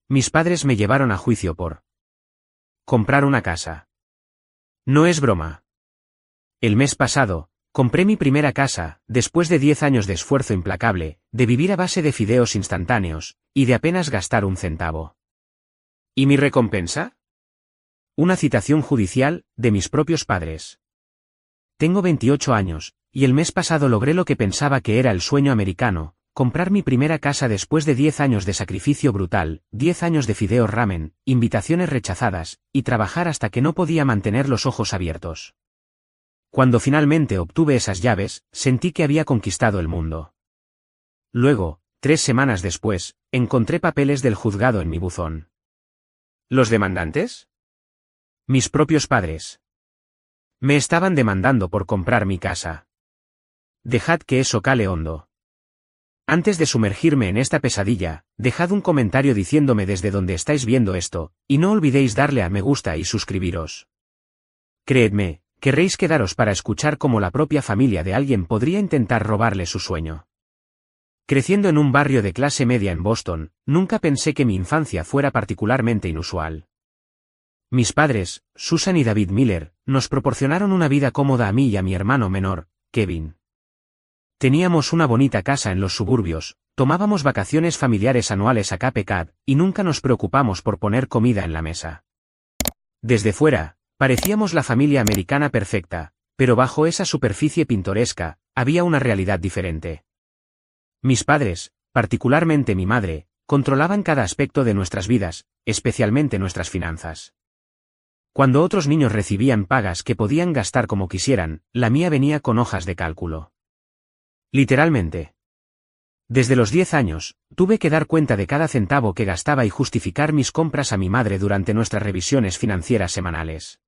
Mis padres me llevaron a juicio por comprar una casa. No es broma. El mes pasado, compré mi primera casa, después de 10 años de esfuerzo implacable, de vivir a base de fideos instantáneos, y de apenas gastar un centavo. ¿Y mi recompensa? Una citación judicial, de mis propios padres. Tengo 28 años, y el mes pasado logré lo que pensaba que era el sueño americano, comprar mi primera casa después de 10 años de sacrificio brutal, 10 años de fideos ramen, invitaciones rechazadas, y trabajar hasta que no podía mantener los ojos abiertos. Cuando finalmente obtuve esas llaves, sentí que había conquistado el mundo. Luego, 3 semanas después, encontré papeles del juzgado en mi buzón. ¿Los demandantes? Mis propios padres. Me estaban demandando por comprar mi casa. Dejad que eso cale hondo. Antes de sumergirme en esta pesadilla, dejad un comentario diciéndome desde dónde estáis viendo esto, y no olvidéis darle a me gusta y suscribiros. Creedme, querréis quedaros para escuchar cómo la propia familia de alguien podría intentar robarle su sueño. Creciendo en un barrio de clase media en Boston, nunca pensé que mi infancia fuera particularmente inusual. Mis padres, Susan y David Miller, nos proporcionaron una vida cómoda a mí y a mi hermano menor, Kevin. Teníamos una bonita casa en los suburbios, tomábamos vacaciones familiares anuales a Cape Cod, y nunca nos preocupamos por poner comida en la mesa. Desde fuera, parecíamos la familia americana perfecta, pero bajo esa superficie pintoresca, había una realidad diferente. Mis padres, particularmente mi madre, controlaban cada aspecto de nuestras vidas, especialmente nuestras finanzas. Cuando otros niños recibían pagas que podían gastar como quisieran, la mía venía con hojas de cálculo. Literalmente. Desde los 10 años, tuve que dar cuenta de cada centavo que gastaba y justificar mis compras a mi madre durante nuestras revisiones financieras semanales.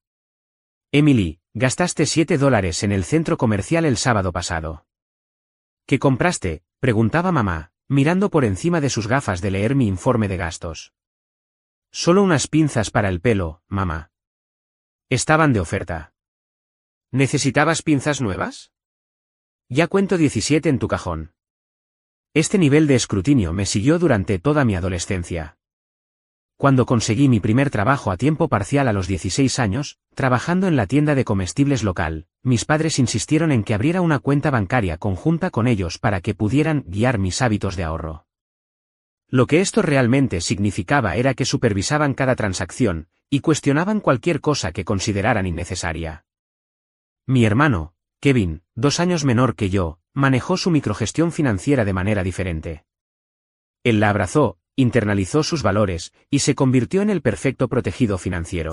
Emily, gastaste $7 en el centro comercial el sábado pasado. ¿Qué compraste?, preguntaba mamá, mirando por encima de sus gafas de leer mi informe de gastos. Solo unas pinzas para el pelo, mamá. Estaban de oferta. ¿Necesitabas pinzas nuevas? Ya cuento 17 en tu cajón. Este nivel de escrutinio me siguió durante toda mi adolescencia. Cuando conseguí mi primer trabajo a tiempo parcial a los 16 años, trabajando en la tienda de comestibles local, mis padres insistieron en que abriera una cuenta bancaria conjunta con ellos para que pudieran guiar mis hábitos de ahorro. Lo que esto realmente significaba era que supervisaban cada transacción, y cuestionaban cualquier cosa que consideraran innecesaria. Mi hermano, Kevin, 2 años menor que yo, manejó su microgestión financiera de manera diferente. Él la abrazó, internalizó sus valores, y se convirtió en el perfecto protegido financiero.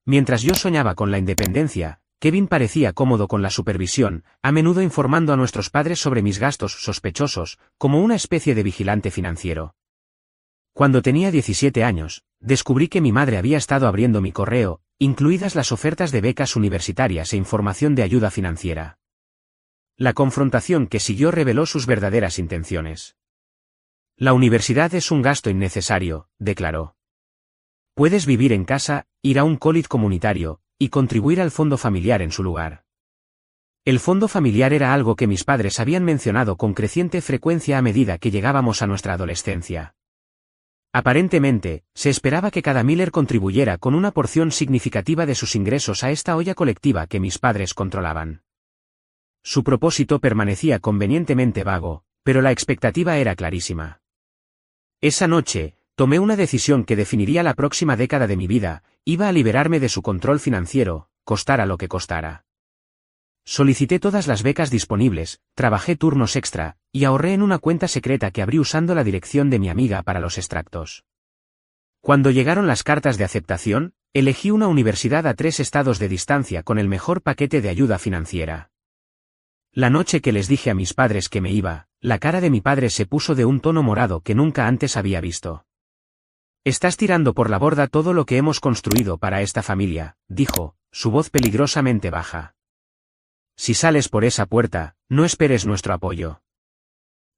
Mientras yo soñaba con la independencia, Kevin parecía cómodo con la supervisión, a menudo informando a nuestros padres sobre mis gastos sospechosos, como una especie de vigilante financiero. Cuando tenía 17 años, descubrí que mi madre había estado abriendo mi correo, incluidas las ofertas de becas universitarias e información de ayuda financiera. La confrontación que siguió reveló sus verdaderas intenciones. La universidad es un gasto innecesario, declaró. Puedes vivir en casa, ir a un college comunitario, y contribuir al fondo familiar en su lugar. El fondo familiar era algo que mis padres habían mencionado con creciente frecuencia a medida que llegábamos a nuestra adolescencia. Aparentemente, se esperaba que cada Miller contribuyera con una porción significativa de sus ingresos a esta olla colectiva que mis padres controlaban. Su propósito permanecía convenientemente vago, pero la expectativa era clarísima. Esa noche, tomé una decisión que definiría la próxima década de mi vida: iba a liberarme de su control financiero, costara lo que costara. Solicité todas las becas disponibles, trabajé turnos extra, y ahorré en una cuenta secreta que abrí usando la dirección de mi amiga para los extractos. Cuando llegaron las cartas de aceptación, elegí una universidad a 3 estados de distancia con el mejor paquete de ayuda financiera. La noche que les dije a mis padres que me iba, la cara de mi padre se puso de un tono morado que nunca antes había visto. Estás tirando por la borda todo lo que hemos construido para esta familia, dijo, su voz peligrosamente baja. Si sales por esa puerta, no esperes nuestro apoyo.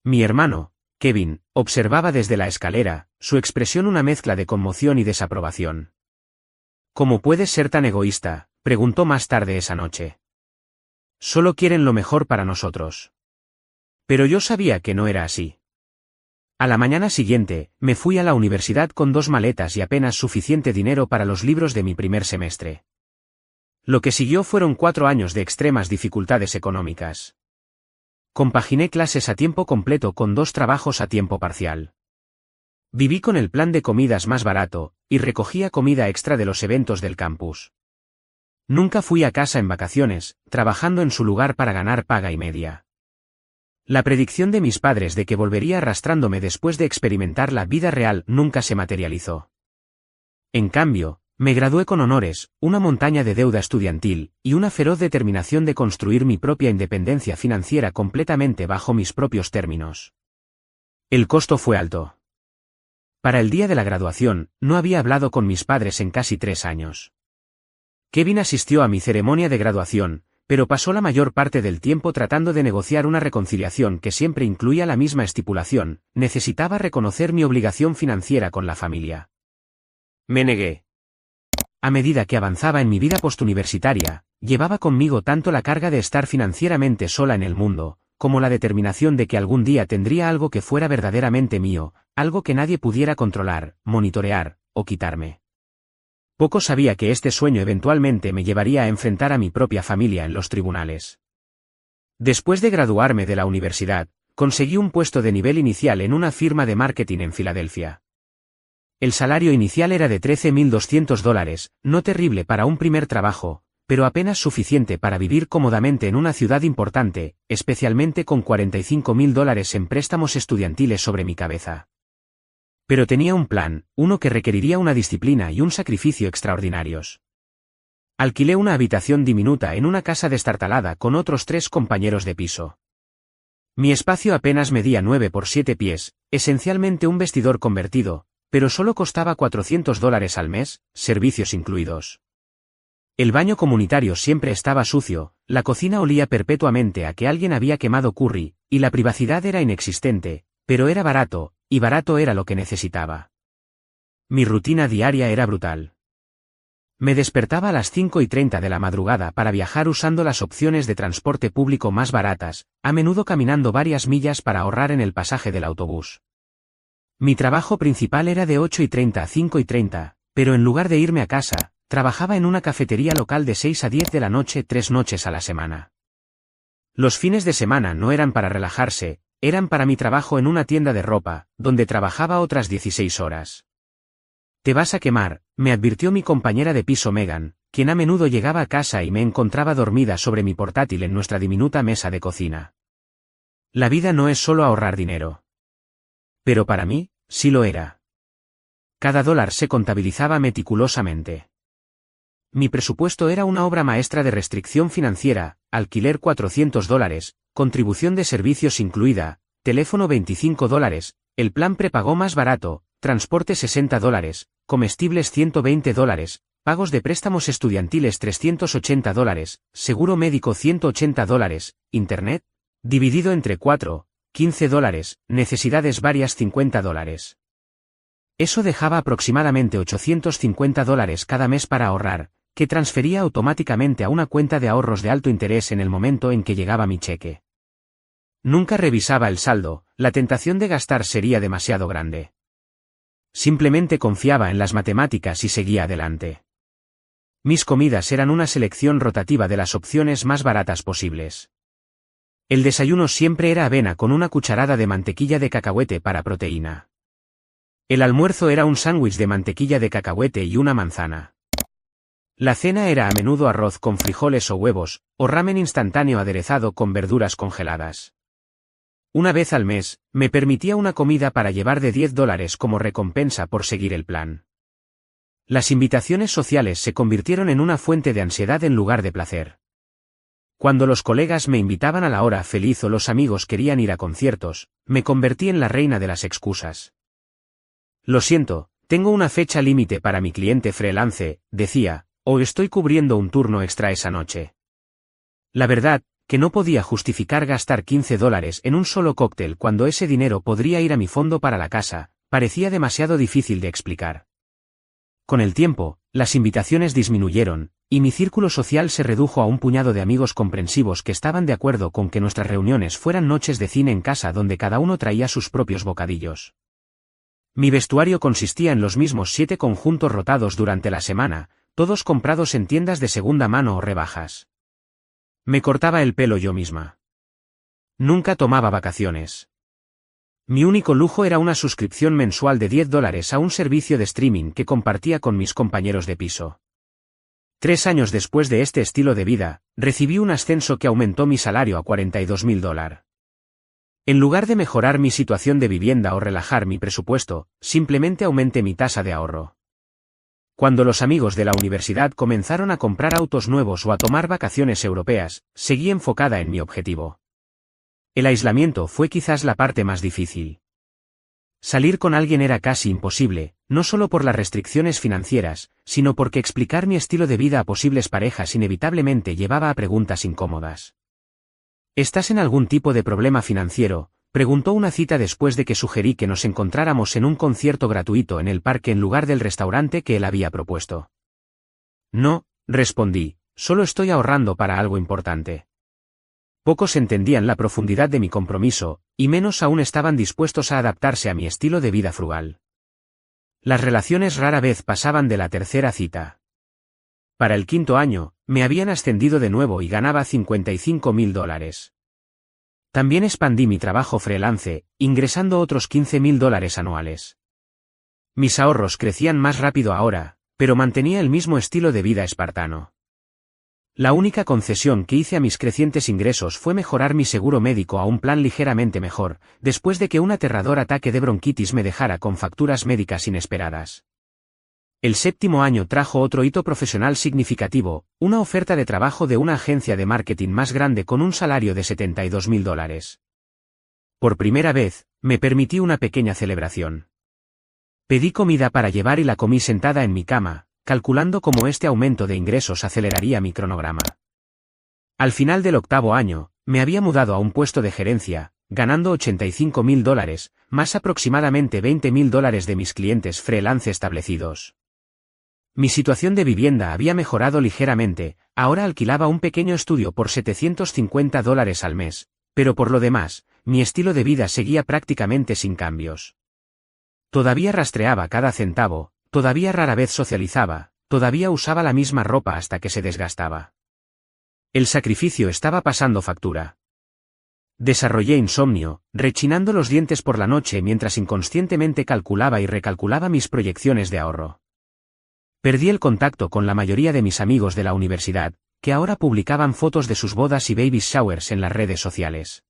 Mi hermano, Kevin, observaba desde la escalera, su expresión una mezcla de conmoción y desaprobación. ¿Cómo puedes ser tan egoísta?, preguntó más tarde esa noche. Solo quieren lo mejor para nosotros. Pero yo sabía que no era así. A la mañana siguiente, me fui a la universidad con 2 maletas y apenas suficiente dinero para los libros de mi primer semestre. Lo que siguió fueron 4 años de extremas dificultades económicas. Compaginé clases a tiempo completo con 2 trabajos a tiempo parcial. Viví con el plan de comidas más barato, y recogía comida extra de los eventos del campus. Nunca fui a casa en vacaciones, trabajando en su lugar para ganar paga y media. La predicción de mis padres de que volvería arrastrándome después de experimentar la vida real nunca se materializó. En cambio, me gradué con honores, una montaña de deuda estudiantil, y una feroz determinación de construir mi propia independencia financiera completamente bajo mis propios términos. El costo fue alto. Para el día de la graduación, no había hablado con mis padres en casi 3 años. Kevin asistió a mi ceremonia de graduación, pero pasó la mayor parte del tiempo tratando de negociar una reconciliación que siempre incluía la misma estipulación: necesitaba reconocer mi obligación financiera con la familia. Me negué. A medida que avanzaba en mi vida postuniversitaria, llevaba conmigo tanto la carga de estar financieramente sola en el mundo, como la determinación de que algún día tendría algo que fuera verdaderamente mío, algo que nadie pudiera controlar, monitorear, o quitarme. Poco sabía que este sueño eventualmente me llevaría a enfrentar a mi propia familia en los tribunales. Después de graduarme de la universidad, conseguí un puesto de nivel inicial en una firma de marketing en Filadelfia. El salario inicial era de $13.200, no terrible para un primer trabajo, pero apenas suficiente para vivir cómodamente en una ciudad importante, especialmente con $45.000 en préstamos estudiantiles sobre mi cabeza. Pero tenía un plan, uno que requeriría una disciplina y un sacrificio extraordinarios. Alquilé una habitación diminuta en una casa destartalada con otros 3 compañeros de piso. Mi espacio apenas medía 9 por 7 pies, esencialmente un vestidor convertido, pero solo costaba $400 al mes, servicios incluidos. El baño comunitario siempre estaba sucio, la cocina olía perpetuamente a que alguien había quemado curry, y la privacidad era inexistente, pero era barato, y barato era lo que necesitaba. Mi rutina diaria era brutal. Me despertaba a las 5:30 de la madrugada para viajar usando las opciones de transporte público más baratas, a menudo caminando varias millas para ahorrar en el pasaje del autobús. Mi trabajo principal era de 8:30 a 5:30, pero en lugar de irme a casa, trabajaba en una cafetería local de 6 a 10 de la noche 3 noches a la semana. Los fines de semana no eran para relajarse, eran para mi trabajo en una tienda de ropa, donde trabajaba otras 16 horas. Te vas a quemar, me advirtió mi compañera de piso Megan, quien a menudo llegaba a casa y me encontraba dormida sobre mi portátil en nuestra diminuta mesa de cocina. La vida no es solo ahorrar dinero. Pero para mí, sí lo era. Cada dólar se contabilizaba meticulosamente. Mi presupuesto era una obra maestra de restricción financiera: alquiler $400, contribución de servicios incluida, teléfono $25, el plan prepago más barato, transporte $60, comestibles $120, pagos de préstamos estudiantiles $380, seguro médico $180, internet, dividido entre 4, $15, necesidades varias $50. Eso dejaba aproximadamente $850 cada mes para ahorrar, que transfería automáticamente a una cuenta de ahorros de alto interés en el momento en que llegaba mi cheque. Nunca revisaba el saldo, la tentación de gastar sería demasiado grande. Simplemente confiaba en las matemáticas y seguía adelante. Mis comidas eran una selección rotativa de las opciones más baratas posibles. El desayuno siempre era avena con una cucharada de mantequilla de cacahuete para proteína. El almuerzo era un sándwich de mantequilla de cacahuete y una manzana. La cena era a menudo arroz con frijoles o huevos, o ramen instantáneo aderezado con verduras congeladas. Una vez al mes, me permitía una comida para llevar de $10 como recompensa por seguir el plan. Las invitaciones sociales se convirtieron en una fuente de ansiedad en lugar de placer. Cuando los colegas me invitaban a la hora feliz o los amigos querían ir a conciertos, me convertí en la reina de las excusas. Lo siento, tengo una fecha límite para mi cliente freelance, decía, o estoy cubriendo un turno extra esa noche. La verdad, que no podía justificar gastar $15 en un solo cóctel cuando ese dinero podría ir a mi fondo para la casa, parecía demasiado difícil de explicar. Con el tiempo, las invitaciones disminuyeron, y mi círculo social se redujo a un puñado de amigos comprensivos que estaban de acuerdo con que nuestras reuniones fueran noches de cine en casa donde cada uno traía sus propios bocadillos. Mi vestuario consistía en los mismos 7 conjuntos rotados durante la semana, todos comprados en tiendas de segunda mano o rebajas. Me cortaba el pelo yo misma. Nunca tomaba vacaciones. Mi único lujo era una suscripción mensual de $10 a un servicio de streaming que compartía con mis compañeros de piso. 3 años después de este estilo de vida, recibí un ascenso que aumentó mi salario a $42.000. En lugar de mejorar mi situación de vivienda o relajar mi presupuesto, simplemente aumenté mi tasa de ahorro. Cuando los amigos de la universidad comenzaron a comprar autos nuevos o a tomar vacaciones europeas, seguí enfocada en mi objetivo. El aislamiento fue quizás la parte más difícil. Salir con alguien era casi imposible, no solo por las restricciones financieras, sino porque explicar mi estilo de vida a posibles parejas inevitablemente llevaba a preguntas incómodas. ¿Estás en algún tipo de problema financiero?, preguntó una cita después de que sugerí que nos encontráramos en un concierto gratuito en el parque en lugar del restaurante que él había propuesto. No, respondí, solo estoy ahorrando para algo importante. Pocos entendían la profundidad de mi compromiso, y menos aún estaban dispuestos a adaptarse a mi estilo de vida frugal. Las relaciones rara vez pasaban de la tercera cita. Para el 5.º año, me habían ascendido de nuevo y ganaba $55.000. También expandí mi trabajo freelance, ingresando otros $15.000 anuales. Mis ahorros crecían más rápido ahora, pero mantenía el mismo estilo de vida espartano. La única concesión que hice a mis crecientes ingresos fue mejorar mi seguro médico a un plan ligeramente mejor, después de que un aterrador ataque de bronquitis me dejara con facturas médicas inesperadas. El 7.º año trajo otro hito profesional significativo, una oferta de trabajo de una agencia de marketing más grande con un salario de $72.000. Por primera vez, me permití una pequeña celebración. Pedí comida para llevar y la comí sentada en mi cama, calculando cómo este aumento de ingresos aceleraría mi cronograma. Al final del 8.º año, me había mudado a un puesto de gerencia, ganando $85.000, más aproximadamente $20.000 de mis clientes freelance establecidos. Mi situación de vivienda había mejorado ligeramente, ahora alquilaba un pequeño estudio por $750 al mes, pero por lo demás, mi estilo de vida seguía prácticamente sin cambios. Todavía rastreaba cada centavo, todavía rara vez socializaba, todavía usaba la misma ropa hasta que se desgastaba. El sacrificio estaba pasando factura. Desarrollé insomnio, rechinando los dientes por la noche mientras inconscientemente calculaba y recalculaba mis proyecciones de ahorro. Perdí el contacto con la mayoría de mis amigos de la universidad, que ahora publicaban fotos de sus bodas y baby showers en las redes sociales.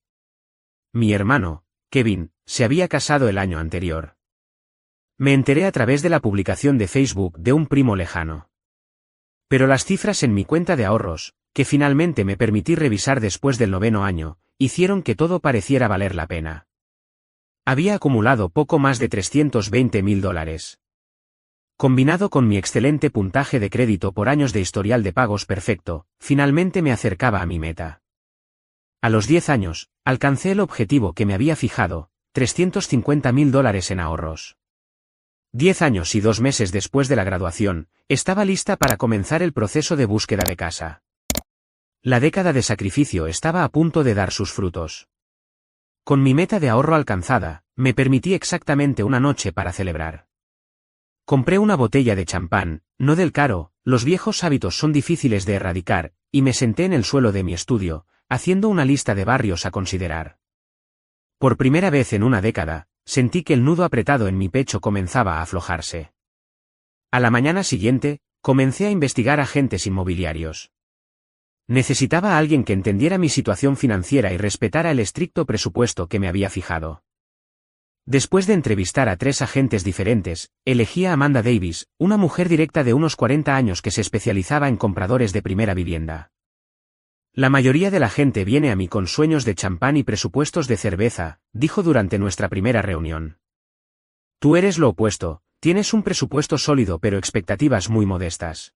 Mi hermano, Kevin, se había casado el año anterior. Me enteré a través de la publicación de Facebook de un primo lejano. Pero las cifras en mi cuenta de ahorros, que finalmente me permití revisar después del 9.º año, hicieron que todo pareciera valer la pena. Había acumulado poco más de $320.000. Combinado con mi excelente puntaje de crédito por años de historial de pagos perfecto, finalmente me acercaba a mi meta. A los 10 años, alcancé el objetivo que me había fijado, $350.000 en ahorros. 10 años y 2 meses después de la graduación, estaba lista para comenzar el proceso de búsqueda de casa. La década de sacrificio estaba a punto de dar sus frutos. Con mi meta de ahorro alcanzada, me permití exactamente una noche para celebrar. Compré una botella de champán, no del caro, los viejos hábitos son difíciles de erradicar, y me senté en el suelo de mi estudio, haciendo una lista de barrios a considerar. Por primera vez en una década, sentí que el nudo apretado en mi pecho comenzaba a aflojarse. A la mañana siguiente, comencé a investigar agentes inmobiliarios. Necesitaba a alguien que entendiera mi situación financiera y respetara el estricto presupuesto que me había fijado. Después de entrevistar a 3 agentes diferentes, elegí a Amanda Davis, una mujer directa de unos 40 años que se especializaba en compradores de primera vivienda. La mayoría de la gente viene a mí con sueños de champán y presupuestos de cerveza, dijo durante nuestra primera reunión. Tú eres lo opuesto, tienes un presupuesto sólido pero expectativas muy modestas.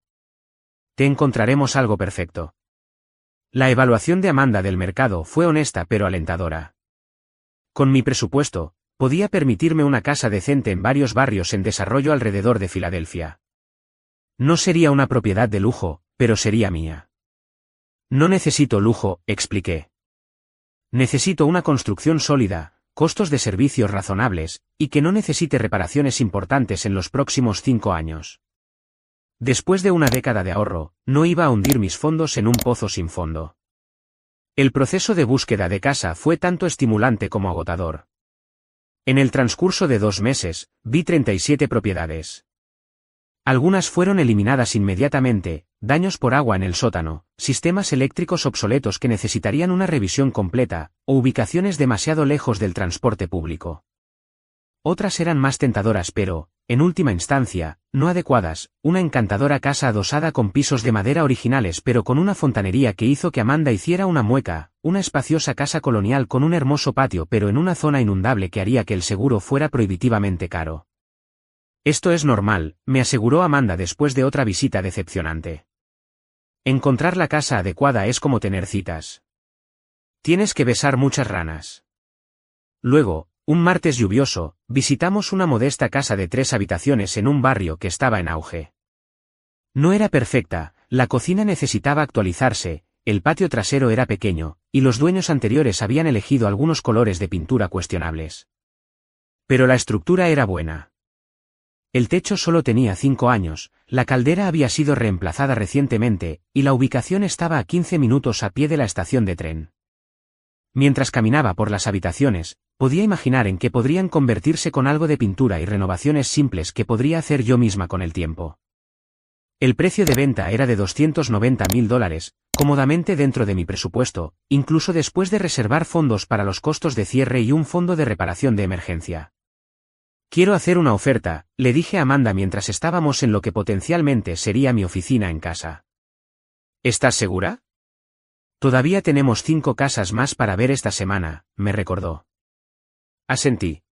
Te encontraremos algo perfecto. La evaluación de Amanda del mercado fue honesta pero alentadora. Con mi presupuesto, podía permitirme una casa decente en varios barrios en desarrollo alrededor de Filadelfia. No sería una propiedad de lujo, pero sería mía. No necesito lujo, expliqué. Necesito una construcción sólida, costos de servicios razonables, y que no necesite reparaciones importantes en los próximos 5 años. Después de una década de ahorro, no iba a hundir mis fondos en un pozo sin fondo. El proceso de búsqueda de casa fue tanto estimulante como agotador. En el transcurso de 2 meses, vi 37 propiedades. Algunas fueron eliminadas inmediatamente, daños por agua en el sótano, sistemas eléctricos obsoletos que necesitarían una revisión completa, o ubicaciones demasiado lejos del transporte público. Otras eran más tentadoras pero, en última instancia, no adecuadas, una encantadora casa adosada con pisos de madera originales pero con una fontanería que hizo que Amanda hiciera una mueca, una espaciosa casa colonial con un hermoso patio pero en una zona inundable que haría que el seguro fuera prohibitivamente caro. Esto es normal, me aseguró Amanda después de otra visita decepcionante. Encontrar la casa adecuada es como tener citas. Tienes que besar muchas ranas. Luego, un martes lluvioso, visitamos una modesta casa de 3 habitaciones en un barrio que estaba en auge. No era perfecta, la cocina necesitaba actualizarse, el patio trasero era pequeño, y los dueños anteriores habían elegido algunos colores de pintura cuestionables. Pero la estructura era buena. El techo solo tenía 5 años, la caldera había sido reemplazada recientemente, y la ubicación estaba a 15 minutos a pie de la estación de tren. Mientras caminaba por las habitaciones, podía imaginar en qué podrían convertirse con algo de pintura y renovaciones simples que podría hacer yo misma con el tiempo. El precio de venta era de $290.000, cómodamente dentro de mi presupuesto, incluso después de reservar fondos para los costos de cierre y un fondo de reparación de emergencia. Quiero hacer una oferta, le dije a Amanda mientras estábamos en lo que potencialmente sería mi oficina en casa. ¿Estás segura? Todavía tenemos 5 casas más para ver esta semana, me recordó. Asentí.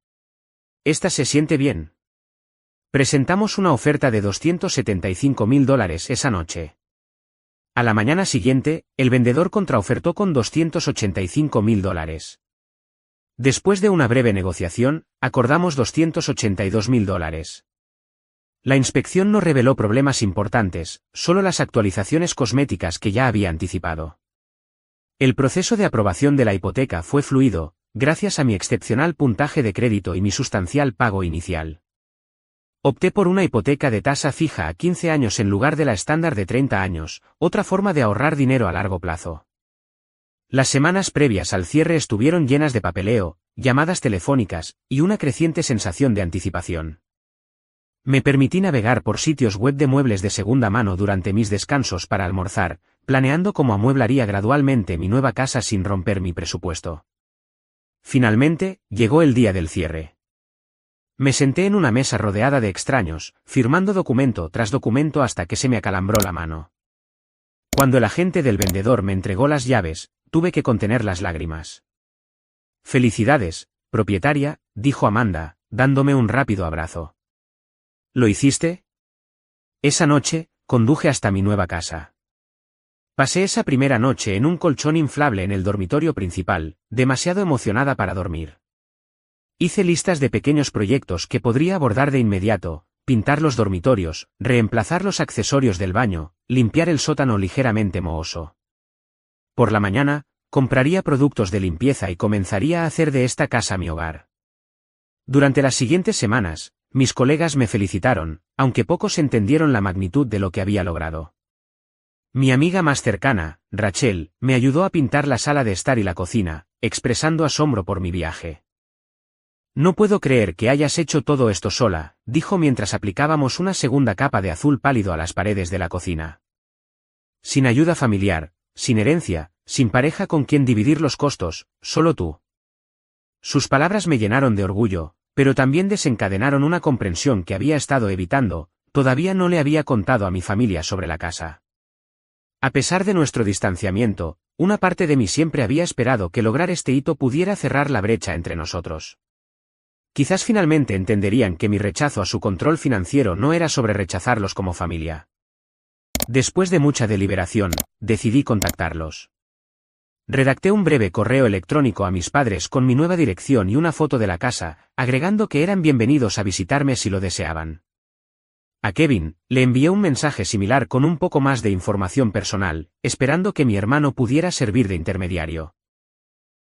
Esta se siente bien. Presentamos una oferta de $275.000 esa noche. A la mañana siguiente, el vendedor contraofertó con $285.000. Después de una breve negociación, acordamos $282.000. La inspección no reveló problemas importantes, solo las actualizaciones cosméticas que ya había anticipado. El proceso de aprobación de la hipoteca fue fluido, gracias a mi excepcional puntaje de crédito y mi sustancial pago inicial. Opté por una hipoteca de tasa fija a 15 años en lugar de la estándar de 30 años, otra forma de ahorrar dinero a largo plazo. Las semanas previas al cierre estuvieron llenas de papeleo, llamadas telefónicas, y una creciente sensación de anticipación. Me permití navegar por sitios web de muebles de segunda mano durante mis descansos para almorzar, planeando cómo amueblaría gradualmente mi nueva casa sin romper mi presupuesto. Finalmente, llegó el día del cierre. Me senté en una mesa rodeada de extraños, firmando documento tras documento hasta que se me acalambró la mano. Cuando el agente del vendedor me entregó las llaves, tuve que contener las lágrimas. «Felicidades, propietaria», dijo Amanda, dándome un rápido abrazo. «¿Lo hiciste?» Esa noche, conduje hasta mi nueva casa. Pasé esa primera noche en un colchón inflable en el dormitorio principal, demasiado emocionada para dormir. Hice listas de pequeños proyectos que podría abordar de inmediato: pintar los dormitorios, reemplazar los accesorios del baño, limpiar el sótano ligeramente mohoso. Por la mañana, compraría productos de limpieza y comenzaría a hacer de esta casa mi hogar. Durante las siguientes semanas, mis colegas me felicitaron, aunque pocos entendieron la magnitud de lo que había logrado. Mi amiga más cercana, Rachel, me ayudó a pintar la sala de estar y la cocina, expresando asombro por mi viaje. «No puedo creer que hayas hecho todo esto sola», dijo mientras aplicábamos una segunda capa de azul pálido a las paredes de la cocina. «Sin ayuda familiar, sin herencia, sin pareja con quien dividir los costos, solo tú». Sus palabras me llenaron de orgullo, pero también desencadenaron una comprensión que había estado evitando. Todavía no le había contado a mi familia sobre la casa. A pesar de nuestro distanciamiento, una parte de mí siempre había esperado que lograr este hito pudiera cerrar la brecha entre nosotros. Quizás finalmente entenderían que mi rechazo a su control financiero no era sobre rechazarlos como familia. Después de mucha deliberación, decidí contactarlos. Redacté un breve correo electrónico a mis padres con mi nueva dirección y una foto de la casa, agregando que eran bienvenidos a visitarme si lo deseaban. A Kevin, le envié un mensaje similar con un poco más de información personal, esperando que mi hermano pudiera servir de intermediario.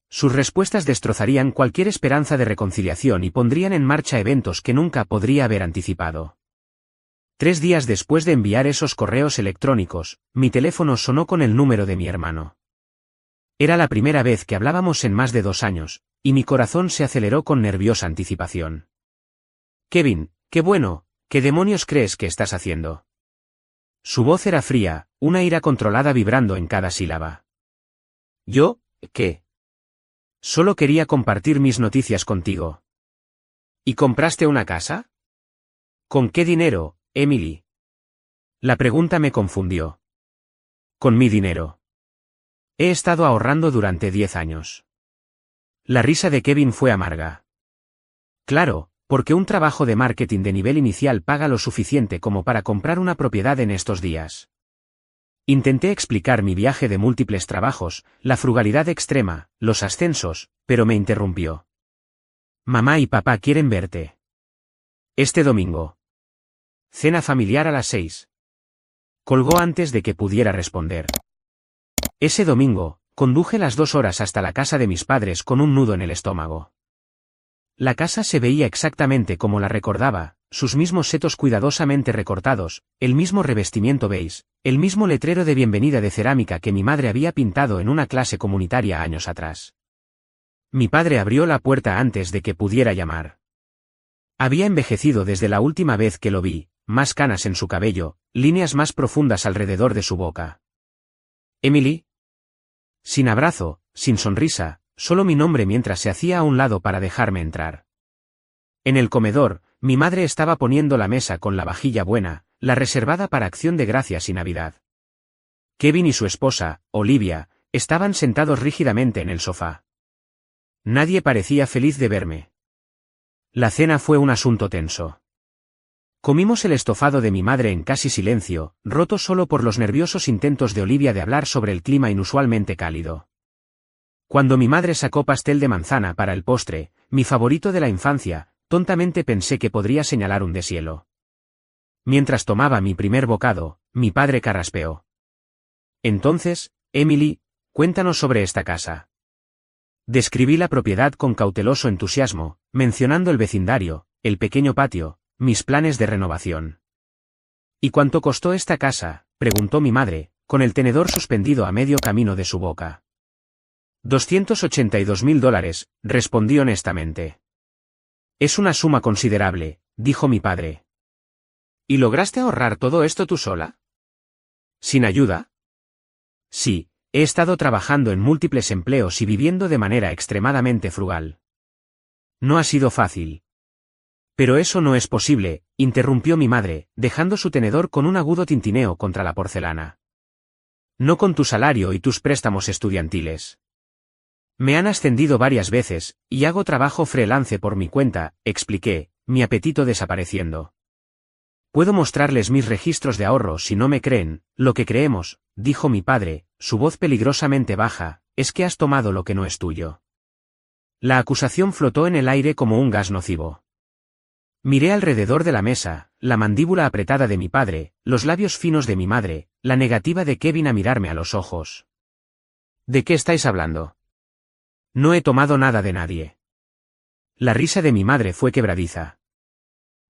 Sus respuestas destrozarían cualquier esperanza de reconciliación y pondrían en marcha eventos que nunca podría haber anticipado. 3 días después de enviar esos correos electrónicos, mi teléfono sonó con el número de mi hermano. Era la primera vez que hablábamos en más de 2 años, y mi corazón se aceleró con nerviosa anticipación. Kevin, qué bueno, ¿qué demonios crees que estás haciendo? Su voz era fría, una ira controlada vibrando en cada sílaba. ¿Yo? ¿Qué? Solo quería compartir mis noticias contigo. ¿Y compraste una casa? ¿Con qué dinero, Emily? La pregunta me confundió. Con mi dinero. He estado ahorrando durante 10 años. La risa de Kevin fue amarga. Claro, porque un trabajo de marketing de nivel inicial paga lo suficiente como para comprar una propiedad en estos días. Intenté explicar mi viaje de múltiples trabajos, la frugalidad extrema, los ascensos, pero me interrumpió. Mamá y papá quieren verte. Este domingo. Cena familiar a las 6. Colgó antes de que pudiera responder. Ese domingo, conduje las 2 horas hasta la casa de mis padres con un nudo en el estómago. La casa se veía exactamente como la recordaba, sus mismos setos cuidadosamente recortados, el mismo revestimiento beige, el mismo letrero de bienvenida de cerámica que mi madre había pintado en una clase comunitaria años atrás. Mi padre abrió la puerta antes de que pudiera llamar. Había envejecido desde la última vez que lo vi, más canas en su cabello, líneas más profundas alrededor de su boca. ¿Emily? Sin abrazo, sin sonrisa, solo mi nombre mientras se hacía a un lado para dejarme entrar. En el comedor, mi madre estaba poniendo la mesa con la vajilla buena, la reservada para Acción de Gracias y Navidad. Kevin y su esposa, Olivia, estaban sentados rígidamente en el sofá. Nadie parecía feliz de verme. La cena fue un asunto tenso. Comimos el estofado de mi madre en casi silencio, roto solo por los nerviosos intentos de Olivia de hablar sobre el clima inusualmente cálido. Cuando mi madre sacó pastel de manzana para el postre, mi favorito de la infancia, tontamente pensé que podría señalar un deshielo. Mientras tomaba mi primer bocado, mi padre carraspeó. Entonces, Emily, cuéntanos sobre esta casa. Describí la propiedad con cauteloso entusiasmo, mencionando el vecindario, el pequeño patio, mis planes de renovación. ¿Y cuánto costó esta casa?, preguntó mi madre, con el tenedor suspendido a medio camino de su boca. $282.000, respondí honestamente. Es una suma considerable, dijo mi padre. ¿Y lograste ahorrar todo esto tú sola? ¿Sin ayuda? Sí, he estado trabajando en múltiples empleos y viviendo de manera extremadamente frugal. No ha sido fácil. Pero eso no es posible, interrumpió mi madre, dejando su tenedor con un agudo tintineo contra la porcelana. No con tu salario y tus préstamos estudiantiles. Me han ascendido varias veces, y hago trabajo freelance por mi cuenta, expliqué, mi apetito desapareciendo. Puedo mostrarles mis registros de ahorro si no me creen, lo que creemos, dijo mi padre, su voz peligrosamente baja, es que has tomado lo que no es tuyo. La acusación flotó en el aire como un gas nocivo. Miré alrededor de la mesa, la mandíbula apretada de mi padre, los labios finos de mi madre, la negativa de Kevin a mirarme a los ojos. ¿De qué estáis hablando? No he tomado nada de nadie. La risa de mi madre fue quebradiza.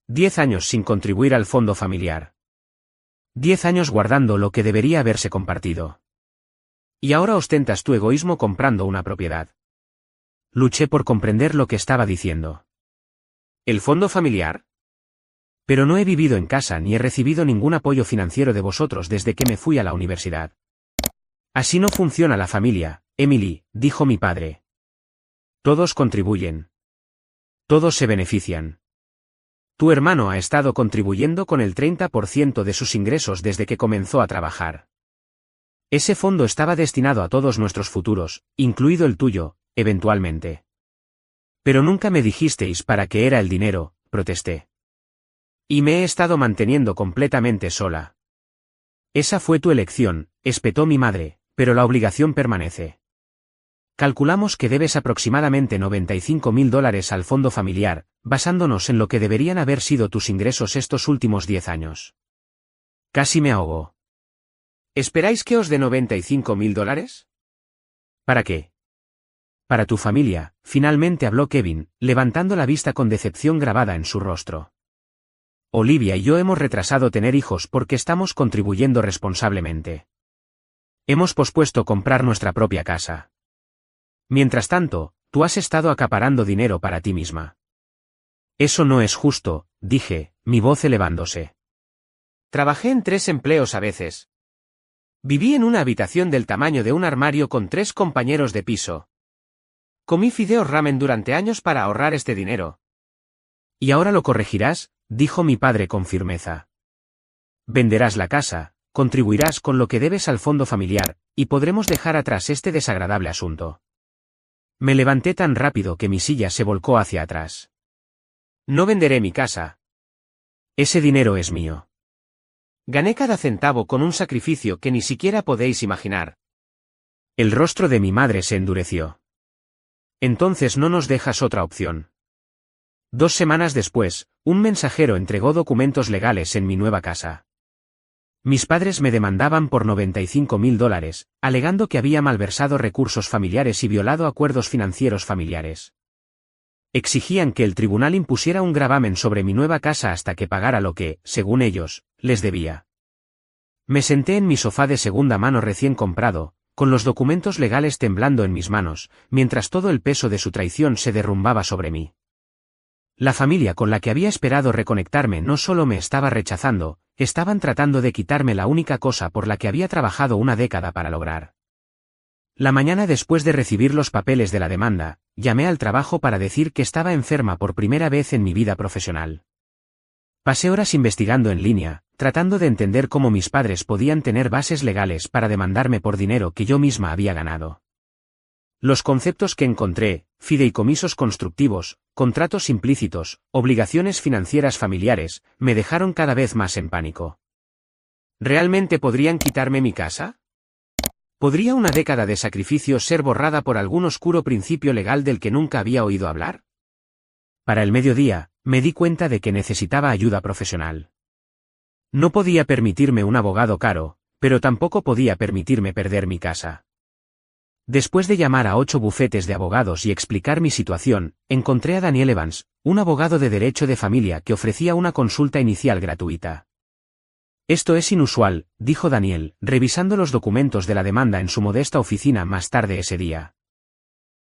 10 años sin contribuir al fondo familiar. 10 años guardando lo que debería haberse compartido. Y ahora ostentas tu egoísmo comprando una propiedad. Luché por comprender lo que estaba diciendo. ¿El fondo familiar? Pero no he vivido en casa ni he recibido ningún apoyo financiero de vosotros desde que me fui a la universidad. Así no funciona la familia, Emily, dijo mi padre. Todos contribuyen. Todos se benefician. Tu hermano ha estado contribuyendo con el 30% de sus ingresos desde que comenzó a trabajar. Ese fondo estaba destinado a todos nuestros futuros, incluido el tuyo, eventualmente. Pero nunca me dijisteis para qué era el dinero, protesté. Y me he estado manteniendo completamente sola. Esa fue tu elección, espetó mi madre, pero la obligación permanece. Calculamos que debes aproximadamente $95.000 al fondo familiar, basándonos en lo que deberían haber sido tus ingresos estos últimos 10 años. Casi me ahogo. ¿Esperáis que os dé $95.000? ¿Para qué? Para tu familia, finalmente habló Kevin, levantando la vista con decepción grabada en su rostro. Olivia y yo hemos retrasado tener hijos porque estamos contribuyendo responsablemente. Hemos pospuesto comprar nuestra propia casa. Mientras tanto, tú has estado acaparando dinero para ti misma. Eso no es justo, dije, mi voz elevándose. Trabajé en 3 empleos a veces. Viví en una habitación del tamaño de un armario con 3 compañeros de piso. Comí fideos ramen durante años para ahorrar este dinero. ¿Y ahora lo corregirás?, dijo mi padre con firmeza. Venderás la casa, contribuirás con lo que debes al fondo familiar, y podremos dejar atrás este desagradable asunto. Me levanté tan rápido que mi silla se volcó hacia atrás. No venderé mi casa. Ese dinero es mío. Gané cada centavo con un sacrificio que ni siquiera podéis imaginar. El rostro de mi madre se endureció. Entonces no nos dejas otra opción. 2 semanas después, un mensajero entregó documentos legales en mi nueva casa. Mis padres me demandaban por $95.000, alegando que había malversado recursos familiares y violado acuerdos financieros familiares. Exigían que el tribunal impusiera un gravamen sobre mi nueva casa hasta que pagara lo que, según ellos, les debía. Me senté en mi sofá de segunda mano recién comprado, con los documentos legales temblando en mis manos, mientras todo el peso de su traición se derrumbaba sobre mí. La familia con la que había esperado reconectarme no solo me estaba rechazando, estaban tratando de quitarme la única cosa por la que había trabajado una década para lograr. La mañana después de recibir los papeles de la demanda, llamé al trabajo para decir que estaba enferma por primera vez en mi vida profesional. Pasé horas investigando en línea, tratando de entender cómo mis padres podían tener bases legales para demandarme por dinero que yo misma había ganado. Los conceptos que encontré, fideicomisos constructivos, contratos implícitos, obligaciones financieras familiares, me dejaron cada vez más en pánico. ¿Realmente podrían quitarme mi casa? ¿Podría una década de sacrificio ser borrada por algún oscuro principio legal del que nunca había oído hablar? Para el mediodía, me di cuenta de que necesitaba ayuda profesional. No podía permitirme un abogado caro, pero tampoco podía permitirme perder mi casa. Después de llamar a 8 bufetes de abogados y explicar mi situación, encontré a Daniel Evans, un abogado de derecho de familia que ofrecía una consulta inicial gratuita. Esto es inusual, dijo Daniel, revisando los documentos de la demanda en su modesta oficina más tarde ese día.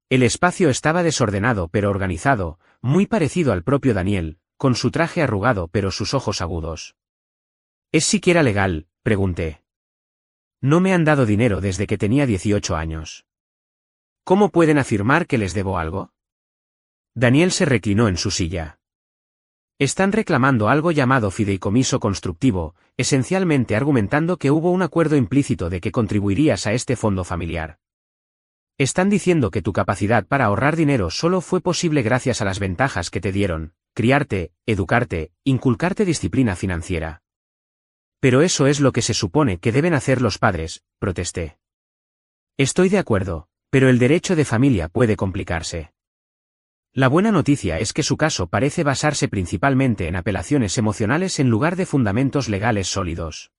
El espacio estaba desordenado pero organizado, muy parecido al propio Daniel, con su traje arrugado pero sus ojos agudos. ¿Es siquiera legal?, pregunté. No me han dado dinero desde que tenía 18 años. ¿Cómo pueden afirmar que les debo algo? Daniel se reclinó en su silla. Están reclamando algo llamado fideicomiso constructivo, esencialmente argumentando que hubo un acuerdo implícito de que contribuirías a este fondo familiar. Están diciendo que tu capacidad para ahorrar dinero solo fue posible gracias a las ventajas que te dieron, criarte, educarte, inculcarte disciplina financiera. Pero eso es lo que se supone que deben hacer los padres, protesté. Estoy de acuerdo, pero el derecho de familia puede complicarse. La buena noticia es que su caso parece basarse principalmente en apelaciones emocionales en lugar de fundamentos legales sólidos.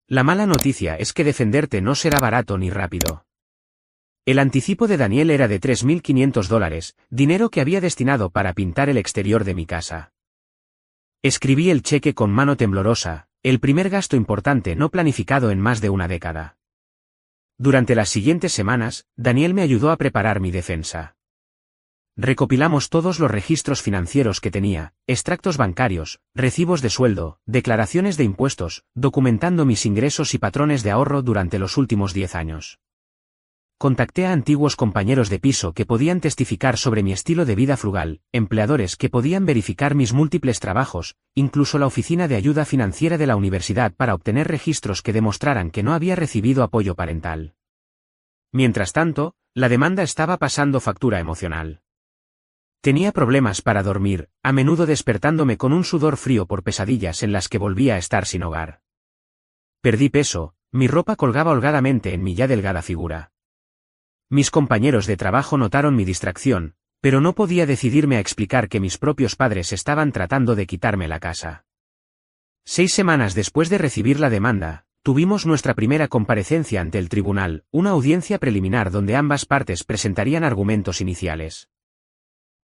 La mala noticia es que defenderte no será barato ni rápido. El anticipo de Daniel era de $3.500, dinero que había destinado para pintar el exterior de mi casa. Escribí el cheque con mano temblorosa, el primer gasto importante no planificado en más de una década. Durante las siguientes semanas, Daniel me ayudó a preparar mi defensa. Recopilamos todos los registros financieros que tenía, extractos bancarios, recibos de sueldo, declaraciones de impuestos, documentando mis ingresos y patrones de ahorro durante los últimos 10 años. Contacté a antiguos compañeros de piso que podían testificar sobre mi estilo de vida frugal, empleadores que podían verificar mis múltiples trabajos, incluso la oficina de ayuda financiera de la universidad para obtener registros que demostraran que no había recibido apoyo parental. Mientras tanto, la demanda estaba pasando factura emocional. Tenía problemas para dormir, a menudo despertándome con un sudor frío por pesadillas en las que volvía a estar sin hogar. Perdí peso, mi ropa colgaba holgadamente en mi ya delgada figura. Mis compañeros de trabajo notaron mi distracción, pero no podía decidirme a explicar que mis propios padres estaban tratando de quitarme la casa. 6 semanas después de recibir la demanda, tuvimos nuestra primera comparecencia ante el tribunal, una audiencia preliminar donde ambas partes presentarían argumentos iniciales.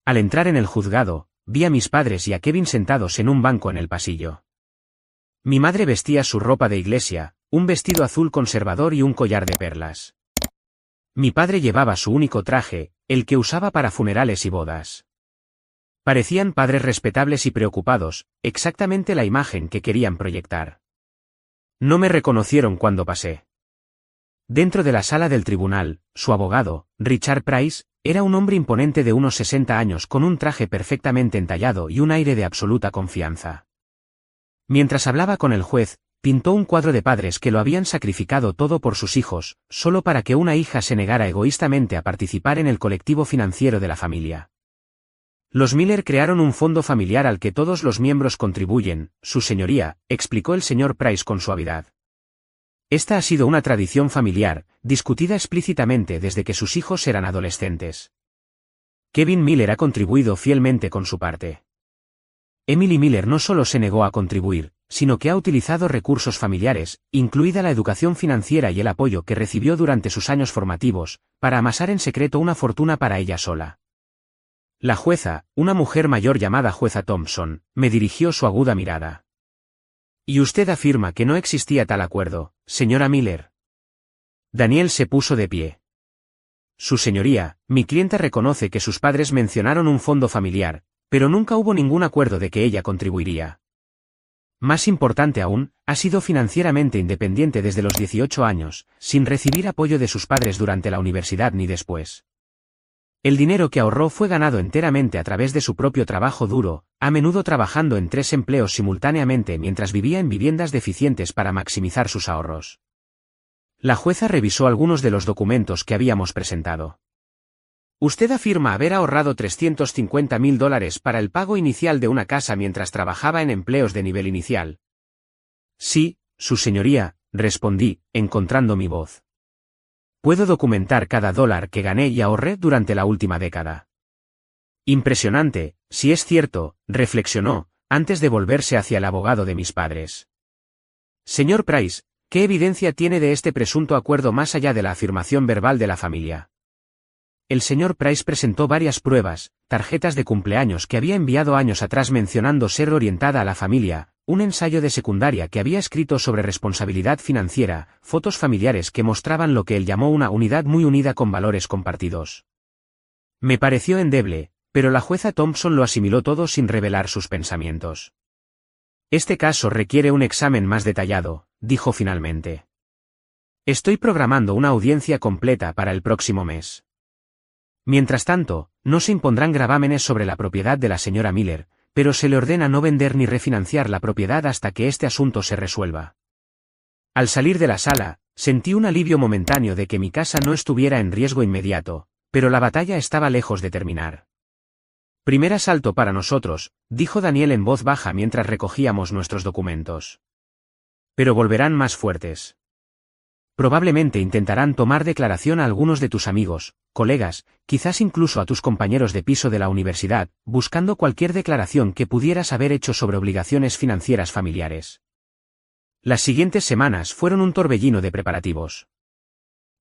Al entrar en el juzgado, vi a mis padres y a Kevin sentados en un banco en el pasillo. Mi madre vestía su ropa de iglesia, un vestido azul conservador y un collar de perlas. Mi padre llevaba su único traje, el que usaba para funerales y bodas. Parecían padres respetables y preocupados, exactamente la imagen que querían proyectar. No me reconocieron cuando pasé. Dentro de la sala del tribunal, su abogado, Richard Price, era un hombre imponente de unos 60 años con un traje perfectamente entallado y un aire de absoluta confianza. Mientras hablaba con el juez, pintó un cuadro de padres que lo habían sacrificado todo por sus hijos, solo para que una hija se negara egoístamente a participar en el colectivo financiero de la familia. Los Miller crearon un fondo familiar al que todos los miembros contribuyen, su señoría, explicó el señor Price con suavidad. Esta ha sido una tradición familiar, discutida explícitamente desde que sus hijos eran adolescentes. Kevin Miller ha contribuido fielmente con su parte. Emily Miller no solo se negó a contribuir, sino que ha utilizado recursos familiares, incluida la educación financiera y el apoyo que recibió durante sus años formativos, para amasar en secreto una fortuna para ella sola. La jueza, una mujer mayor llamada jueza Thompson, me dirigió su aguda mirada. ¿Y usted afirma que no existía tal acuerdo, señora Miller? Daniel se puso de pie. Su señoría, mi clienta reconoce que sus padres mencionaron un fondo familiar, pero nunca hubo ningún acuerdo de que ella contribuiría. Más importante aún, ha sido financieramente independiente desde los 18 años, sin recibir apoyo de sus padres durante la universidad ni después. El dinero que ahorró fue ganado enteramente a través de su propio trabajo duro, a menudo trabajando en 3 empleos simultáneamente mientras vivía en viviendas deficientes para maximizar sus ahorros. La jueza revisó algunos de los documentos que habíamos presentado. Usted afirma haber ahorrado $350,000 para el pago inicial de una casa mientras trabajaba en empleos de nivel inicial. Sí, su señoría, respondí, encontrando mi voz. Puedo documentar cada dólar que gané y ahorré durante la última década. Impresionante, si es cierto, reflexionó, antes de volverse hacia el abogado de mis padres. Señor Price, ¿qué evidencia tiene de este presunto acuerdo más allá de la afirmación verbal de la familia? El señor Price presentó varias pruebas, tarjetas de cumpleaños que había enviado años atrás mencionando ser orientada a la familia, un ensayo de secundaria que había escrito sobre responsabilidad financiera, fotos familiares que mostraban lo que él llamó una unidad muy unida con valores compartidos. Me pareció endeble, pero la jueza Thompson lo asimiló todo sin revelar sus pensamientos. Este caso requiere un examen más detallado, dijo finalmente. Estoy programando una audiencia completa para el próximo mes. Mientras tanto, no se impondrán gravámenes sobre la propiedad de la señora Miller, pero se le ordena no vender ni refinanciar la propiedad hasta que este asunto se resuelva. Al salir de la sala, sentí un alivio momentáneo de que mi casa no estuviera en riesgo inmediato, pero la batalla estaba lejos de terminar. Primer asalto para nosotros, dijo Daniel en voz baja mientras recogíamos nuestros documentos. Pero volverán más fuertes. Probablemente intentarán tomar declaración a algunos de tus amigos, colegas, quizás incluso a tus compañeros de piso de la universidad, buscando cualquier declaración que pudieras haber hecho sobre obligaciones financieras familiares. Las siguientes semanas fueron un torbellino de preparativos.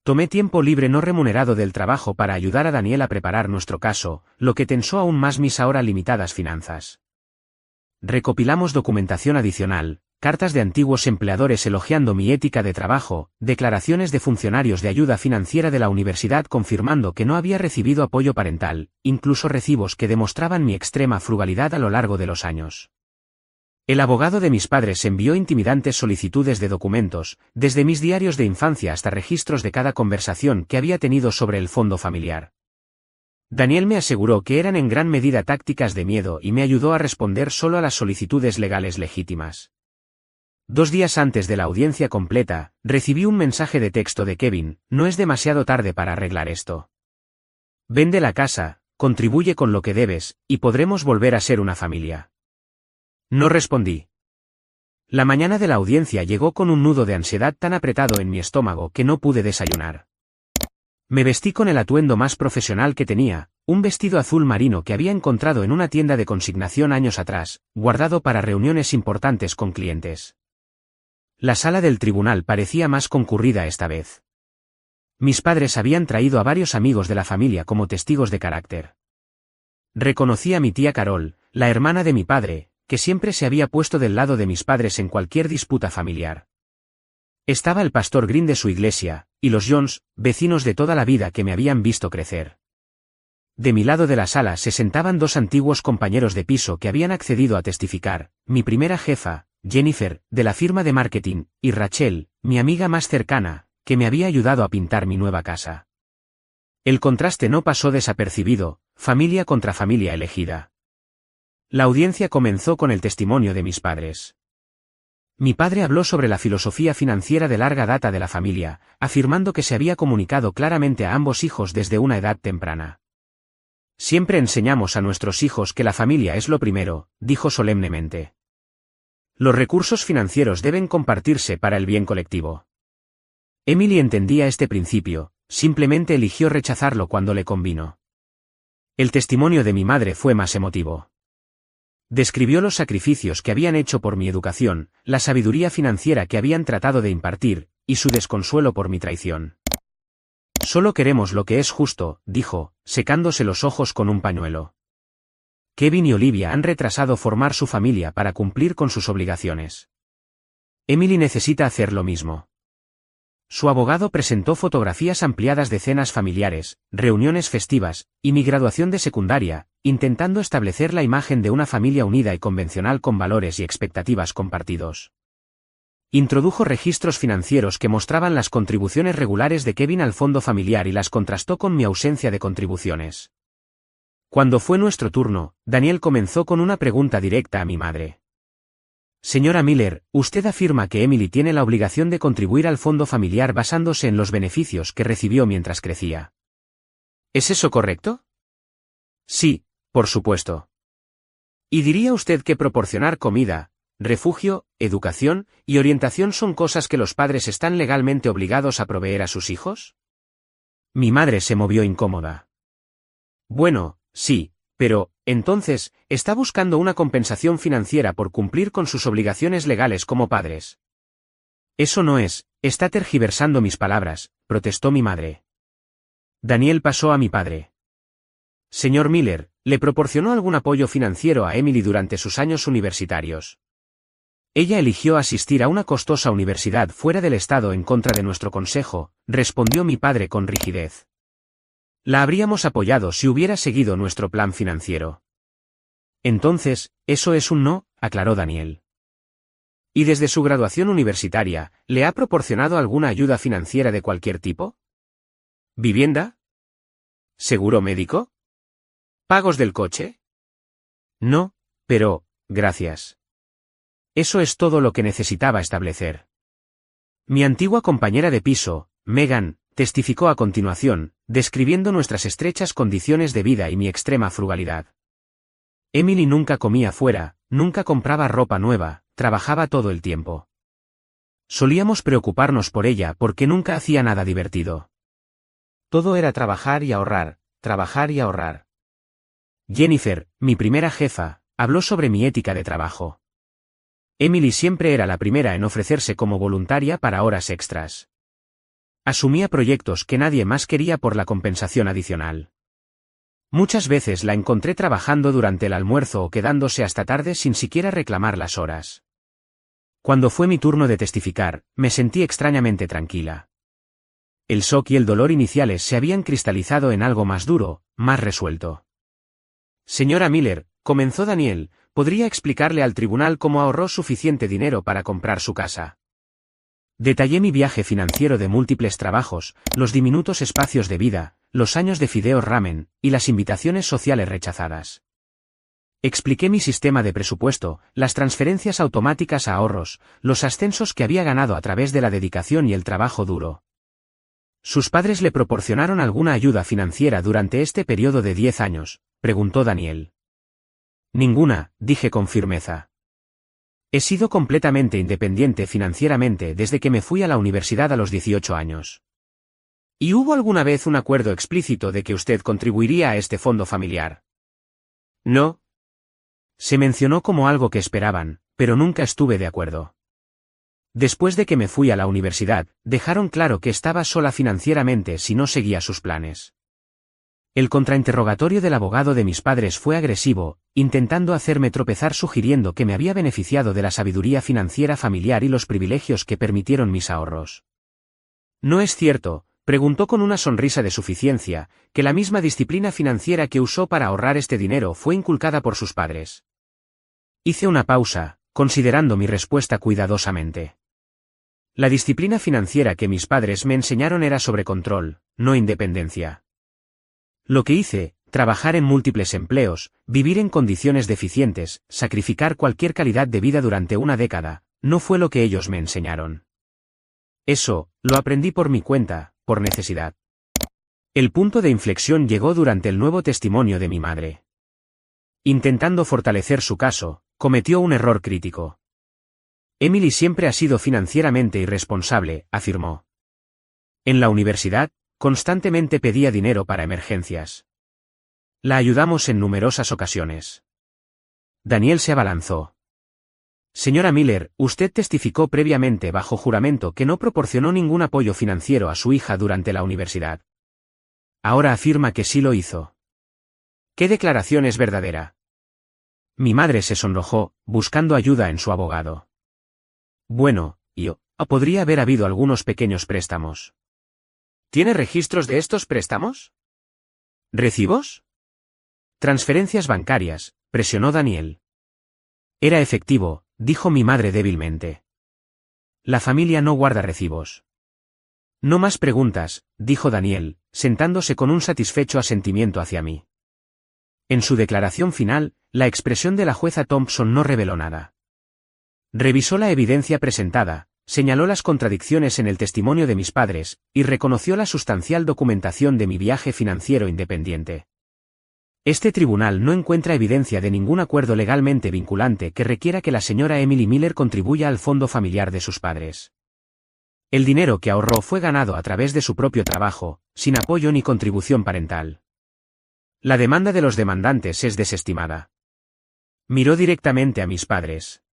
Tomé tiempo libre no remunerado del trabajo para ayudar a Daniel a preparar nuestro caso, lo que tensó aún más mis ahora limitadas finanzas. Recopilamos documentación adicional, cartas de antiguos empleadores elogiando mi ética de trabajo, declaraciones de funcionarios de ayuda financiera de la universidad confirmando que no había recibido apoyo parental, incluso recibos que demostraban mi extrema frugalidad a lo largo de los años. El abogado de mis padres envió intimidantes solicitudes de documentos, desde mis diarios de infancia hasta registros de cada conversación que había tenido sobre el fondo familiar. Daniel me aseguró que eran en gran medida tácticas de miedo y me ayudó a responder solo a las solicitudes legales legítimas. 2 días antes de la audiencia completa, recibí un mensaje de texto de Kevin: no es demasiado tarde para arreglar esto. Vende la casa, contribuye con lo que debes, y podremos volver a ser una familia. No respondí. La mañana de la audiencia llegó con un nudo de ansiedad tan apretado en mi estómago que no pude desayunar. Me vestí con el atuendo más profesional que tenía, un vestido azul marino que había encontrado en una tienda de consignación años atrás, guardado para reuniones importantes con clientes. La sala del tribunal parecía más concurrida esta vez. Mis padres habían traído a varios amigos de la familia como testigos de carácter. Reconocí a mi tía Carol, la hermana de mi padre, que siempre se había puesto del lado de mis padres en cualquier disputa familiar. Estaba el pastor Green de su iglesia, y los Jones, vecinos de toda la vida que me habían visto crecer. De mi lado de la sala se sentaban dos antiguos compañeros de piso que habían accedido a testificar, mi primera jefa, Jennifer, de la firma de marketing, y Rachel, mi amiga más cercana, que me había ayudado a pintar mi nueva casa. El contraste no pasó desapercibido, familia contra familia elegida. La audiencia comenzó con el testimonio de mis padres. Mi padre habló sobre la filosofía financiera de larga data de la familia, afirmando que se había comunicado claramente a ambos hijos desde una edad temprana. Siempre enseñamos a nuestros hijos que la familia es lo primero, dijo solemnemente. Los recursos financieros deben compartirse para el bien colectivo. Emily entendía este principio, simplemente eligió rechazarlo cuando le convino. El testimonio de mi madre fue más emotivo. Describió los sacrificios que habían hecho por mi educación, la sabiduría financiera que habían tratado de impartir, y su desconsuelo por mi traición. Solo queremos lo que es justo, dijo, secándose los ojos con un pañuelo. Kevin y Olivia han retrasado formar su familia para cumplir con sus obligaciones. Emily necesita hacer lo mismo. Su abogado presentó fotografías ampliadas de cenas familiares, reuniones festivas, y mi graduación de secundaria, intentando establecer la imagen de una familia unida y convencional con valores y expectativas compartidos. Introdujo registros financieros que mostraban las contribuciones regulares de Kevin al fondo familiar y las contrastó con mi ausencia de contribuciones. Cuando fue nuestro turno, Daniel comenzó con una pregunta directa a mi madre. Señora Miller, usted afirma que Emily tiene la obligación de contribuir al fondo familiar basándose en los beneficios que recibió mientras crecía. ¿Es eso correcto? Sí, por supuesto. ¿Y diría usted que proporcionar comida, refugio, educación y orientación son cosas que los padres están legalmente obligados a proveer a sus hijos? Mi madre se movió incómoda. Bueno, sí, pero, entonces, ¿está buscando una compensación financiera por cumplir con sus obligaciones legales como padres? Eso no es, está tergiversando mis palabras, protestó mi madre. Daniel pasó a mi padre. Señor Miller, ¿le proporcionó algún apoyo financiero a Emily durante sus años universitarios? Ella eligió asistir a una costosa universidad fuera del estado en contra de nuestro consejo, respondió mi padre con rigidez. La habríamos apoyado si hubiera seguido nuestro plan financiero. Entonces, eso es un no, aclaró Daniel. ¿Y desde su graduación universitaria, le ha proporcionado alguna ayuda financiera de cualquier tipo? ¿Vivienda? ¿Seguro médico? ¿Pagos del coche? No, pero, gracias. Eso es todo lo que necesitaba establecer. Mi antigua compañera de piso, Megan, testificó a continuación, describiendo nuestras estrechas condiciones de vida y mi extrema frugalidad. Emily nunca comía fuera, nunca compraba ropa nueva, trabajaba todo el tiempo. Solíamos preocuparnos por ella porque nunca hacía nada divertido. Todo era trabajar y ahorrar, trabajar y ahorrar. Jennifer, mi primera jefa, habló sobre mi ética de trabajo. Emily siempre era la primera en ofrecerse como voluntaria para horas extras. Asumía proyectos que nadie más quería por la compensación adicional. Muchas veces la encontré trabajando durante el almuerzo o quedándose hasta tarde sin siquiera reclamar las horas. Cuando fue mi turno de testificar, me sentí extrañamente tranquila. El shock y el dolor iniciales se habían cristalizado en algo más duro, más resuelto. Señora Miller, comenzó Daniel, ¿podría explicarle al tribunal cómo ahorró suficiente dinero para comprar su casa? Detallé mi viaje financiero de múltiples trabajos, los diminutos espacios de vida, los años de fideos ramen, y las invitaciones sociales rechazadas. Expliqué mi sistema de presupuesto, las transferencias automáticas a ahorros, los ascensos que había ganado a través de la dedicación y el trabajo duro. ¿Sus padres le proporcionaron alguna ayuda financiera durante este periodo de 10 años?, preguntó Daniel. Ninguna, dije con firmeza. He sido completamente independiente financieramente desde que me fui a la universidad a los 18 años. ¿Y hubo alguna vez un acuerdo explícito de que usted contribuiría a este fondo familiar? No. Se mencionó como algo que esperaban, pero nunca estuve de acuerdo. Después de que me fui a la universidad, dejaron claro que estaba sola financieramente si no seguía sus planes. El contrainterrogatorio del abogado de mis padres fue agresivo, intentando hacerme tropezar sugiriendo que me había beneficiado de la sabiduría financiera familiar y los privilegios que permitieron mis ahorros. ¿No es cierto?, preguntó con una sonrisa de suficiencia, que la misma disciplina financiera que usó para ahorrar este dinero fue inculcada por sus padres. Hice una pausa, considerando mi respuesta cuidadosamente. La disciplina financiera que mis padres me enseñaron era sobre control, no independencia. Lo que hice, trabajar en múltiples empleos, vivir en condiciones deficientes, sacrificar cualquier calidad de vida durante una década, no fue lo que ellos me enseñaron. Eso, lo aprendí por mi cuenta, por necesidad. El punto de inflexión llegó durante el nuevo testimonio de mi madre. Intentando fortalecer su caso, cometió un error crítico. Emily siempre ha sido financieramente irresponsable, afirmó. En la universidad, constantemente pedía dinero para emergencias. La ayudamos en numerosas ocasiones. Daniel se abalanzó. Señora Miller, usted testificó previamente bajo juramento que no proporcionó ningún apoyo financiero a su hija durante la universidad. Ahora afirma que sí lo hizo. ¿Qué declaración es verdadera? Mi madre se sonrojó, buscando ayuda en su abogado. Bueno, podría haber habido algunos pequeños préstamos. ¿Tiene registros de estos préstamos? ¿Recibos? Transferencias bancarias, presionó Daniel. Era efectivo, dijo mi madre débilmente. La familia no guarda recibos. No más preguntas, dijo Daniel, sentándose con un satisfecho asentimiento hacia mí. En su declaración final, la expresión de la jueza Thompson no reveló nada. Revisó la evidencia presentada, señaló las contradicciones en el testimonio de mis padres, y reconoció la sustancial documentación de mi viaje financiero independiente. Este tribunal no encuentra evidencia de ningún acuerdo legalmente vinculante que requiera que la señora Emily Miller contribuya al fondo familiar de sus padres. El dinero que ahorró fue ganado a través de su propio trabajo, sin apoyo ni contribución parental. La demanda de los demandantes es desestimada. Miró directamente a mis padres.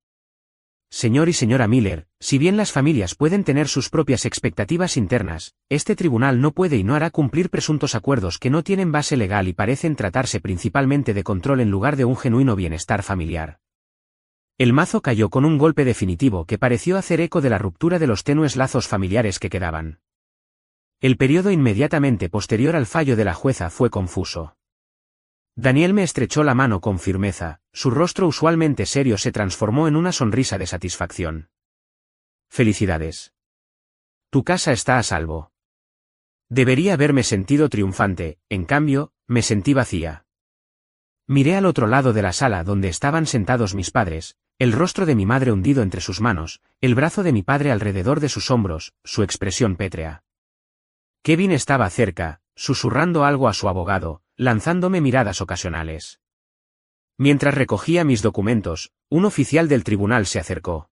Señor y señora Miller, si bien las familias pueden tener sus propias expectativas internas, este tribunal no puede y no hará cumplir presuntos acuerdos que no tienen base legal y parecen tratarse principalmente de control en lugar de un genuino bienestar familiar. El mazo cayó con un golpe definitivo que pareció hacer eco de la ruptura de los tenues lazos familiares que quedaban. El periodo inmediatamente posterior al fallo de la jueza fue confuso. Daniel me estrechó la mano con firmeza, su rostro usualmente serio se transformó en una sonrisa de satisfacción. Felicidades. Tu casa está a salvo. Debería haberme sentido triunfante, en cambio, me sentí vacía. Miré al otro lado de la sala donde estaban sentados mis padres, el rostro de mi madre hundido entre sus manos, el brazo de mi padre alrededor de sus hombros, su expresión pétrea. Kevin estaba cerca, susurrando algo a su abogado, lanzándome miradas ocasionales. Mientras recogía mis documentos, un oficial del tribunal se acercó.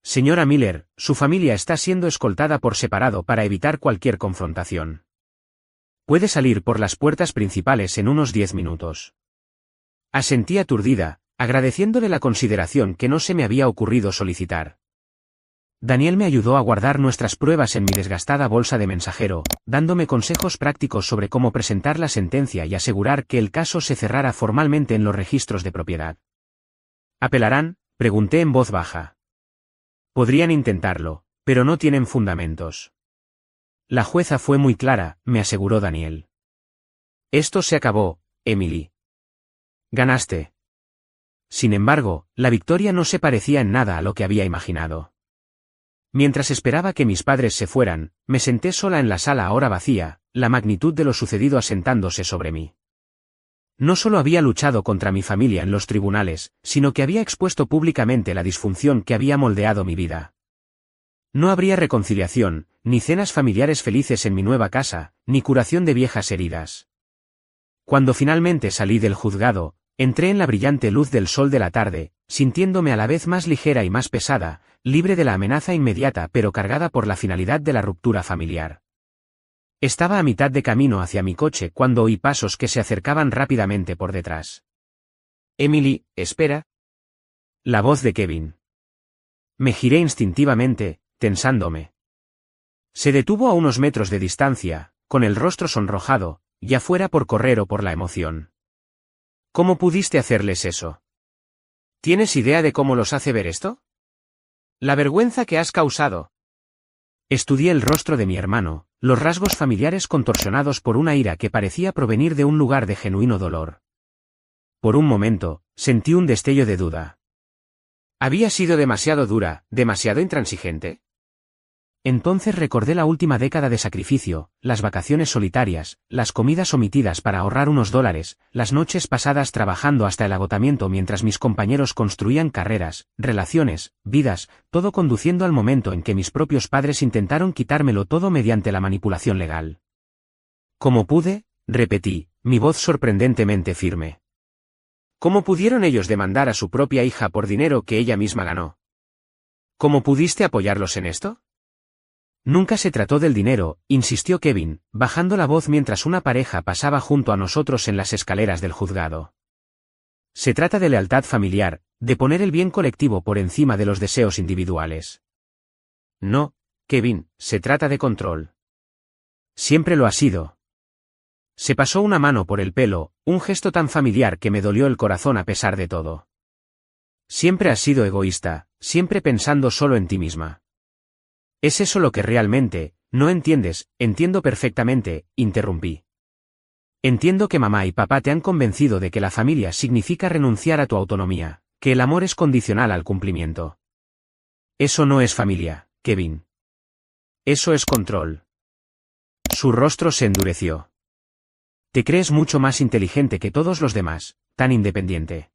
Señora Miller, su familia está siendo escoltada por separado para evitar cualquier confrontación. Puede salir por las puertas principales en unos 10 minutos. Asentí aturdida, agradeciéndole la consideración que no se me había ocurrido solicitar. Daniel me ayudó a guardar nuestras pruebas en mi desgastada bolsa de mensajero, dándome consejos prácticos sobre cómo presentar la sentencia y asegurar que el caso se cerrara formalmente en los registros de propiedad. ¿Apelarán?, pregunté en voz baja. Podrían intentarlo, pero no tienen fundamentos. La jueza fue muy clara, me aseguró Daniel. Esto se acabó, Emily. Ganaste. Sin embargo, la victoria no se parecía en nada a lo que había imaginado. Mientras esperaba que mis padres se fueran, me senté sola en la sala ahora vacía, la magnitud de lo sucedido asentándose sobre mí. No solo había luchado contra mi familia en los tribunales, sino que había expuesto públicamente la disfunción que había moldeado mi vida. No habría reconciliación, ni cenas familiares felices en mi nueva casa, ni curación de viejas heridas. Cuando finalmente salí del juzgado, entré en la brillante luz del sol de la tarde, sintiéndome a la vez más ligera y más pesada, libre de la amenaza inmediata pero cargada por la finalidad de la ruptura familiar. Estaba a mitad de camino hacia mi coche cuando oí pasos que se acercaban rápidamente por detrás. Emily, espera. La voz de Kevin. Me giré instintivamente, tensándome. Se detuvo a unos metros de distancia, con el rostro sonrojado, ya fuera por correr o por la emoción. ¿Cómo pudiste hacerles eso? ¿Tienes idea de cómo los hace ver esto? La vergüenza que has causado. Estudié el rostro de mi hermano, los rasgos familiares contorsionados por una ira que parecía provenir de un lugar de genuino dolor. Por un momento, sentí un destello de duda. ¿Había sido demasiado dura, demasiado intransigente? Entonces recordé la última década de sacrificio, las vacaciones solitarias, las comidas omitidas para ahorrar unos dólares, las noches pasadas trabajando hasta el agotamiento mientras mis compañeros construían carreras, relaciones, vidas, todo conduciendo al momento en que mis propios padres intentaron quitármelo todo mediante la manipulación legal. Como pude, repetí, mi voz sorprendentemente firme. ¿Cómo pudieron ellos demandar a su propia hija por dinero que ella misma ganó? ¿Cómo pudiste apoyarlos en esto? Nunca se trató del dinero, insistió Kevin, bajando la voz mientras una pareja pasaba junto a nosotros en las escaleras del juzgado. Se trata de lealtad familiar, de poner el bien colectivo por encima de los deseos individuales. No, Kevin, se trata de control. Siempre lo ha sido. Se pasó una mano por el pelo, un gesto tan familiar que me dolió el corazón a pesar de todo. Siempre has sido egoísta, siempre pensando solo en ti misma. ¿Es eso lo que realmente, no entiendes? Entiendo perfectamente, interrumpí. Entiendo que mamá y papá te han convencido de que la familia significa renunciar a tu autonomía, que el amor es condicional al cumplimiento. Eso no es familia, Kevin. Eso es control. Su rostro se endureció. Te crees mucho más inteligente que todos los demás, tan independiente.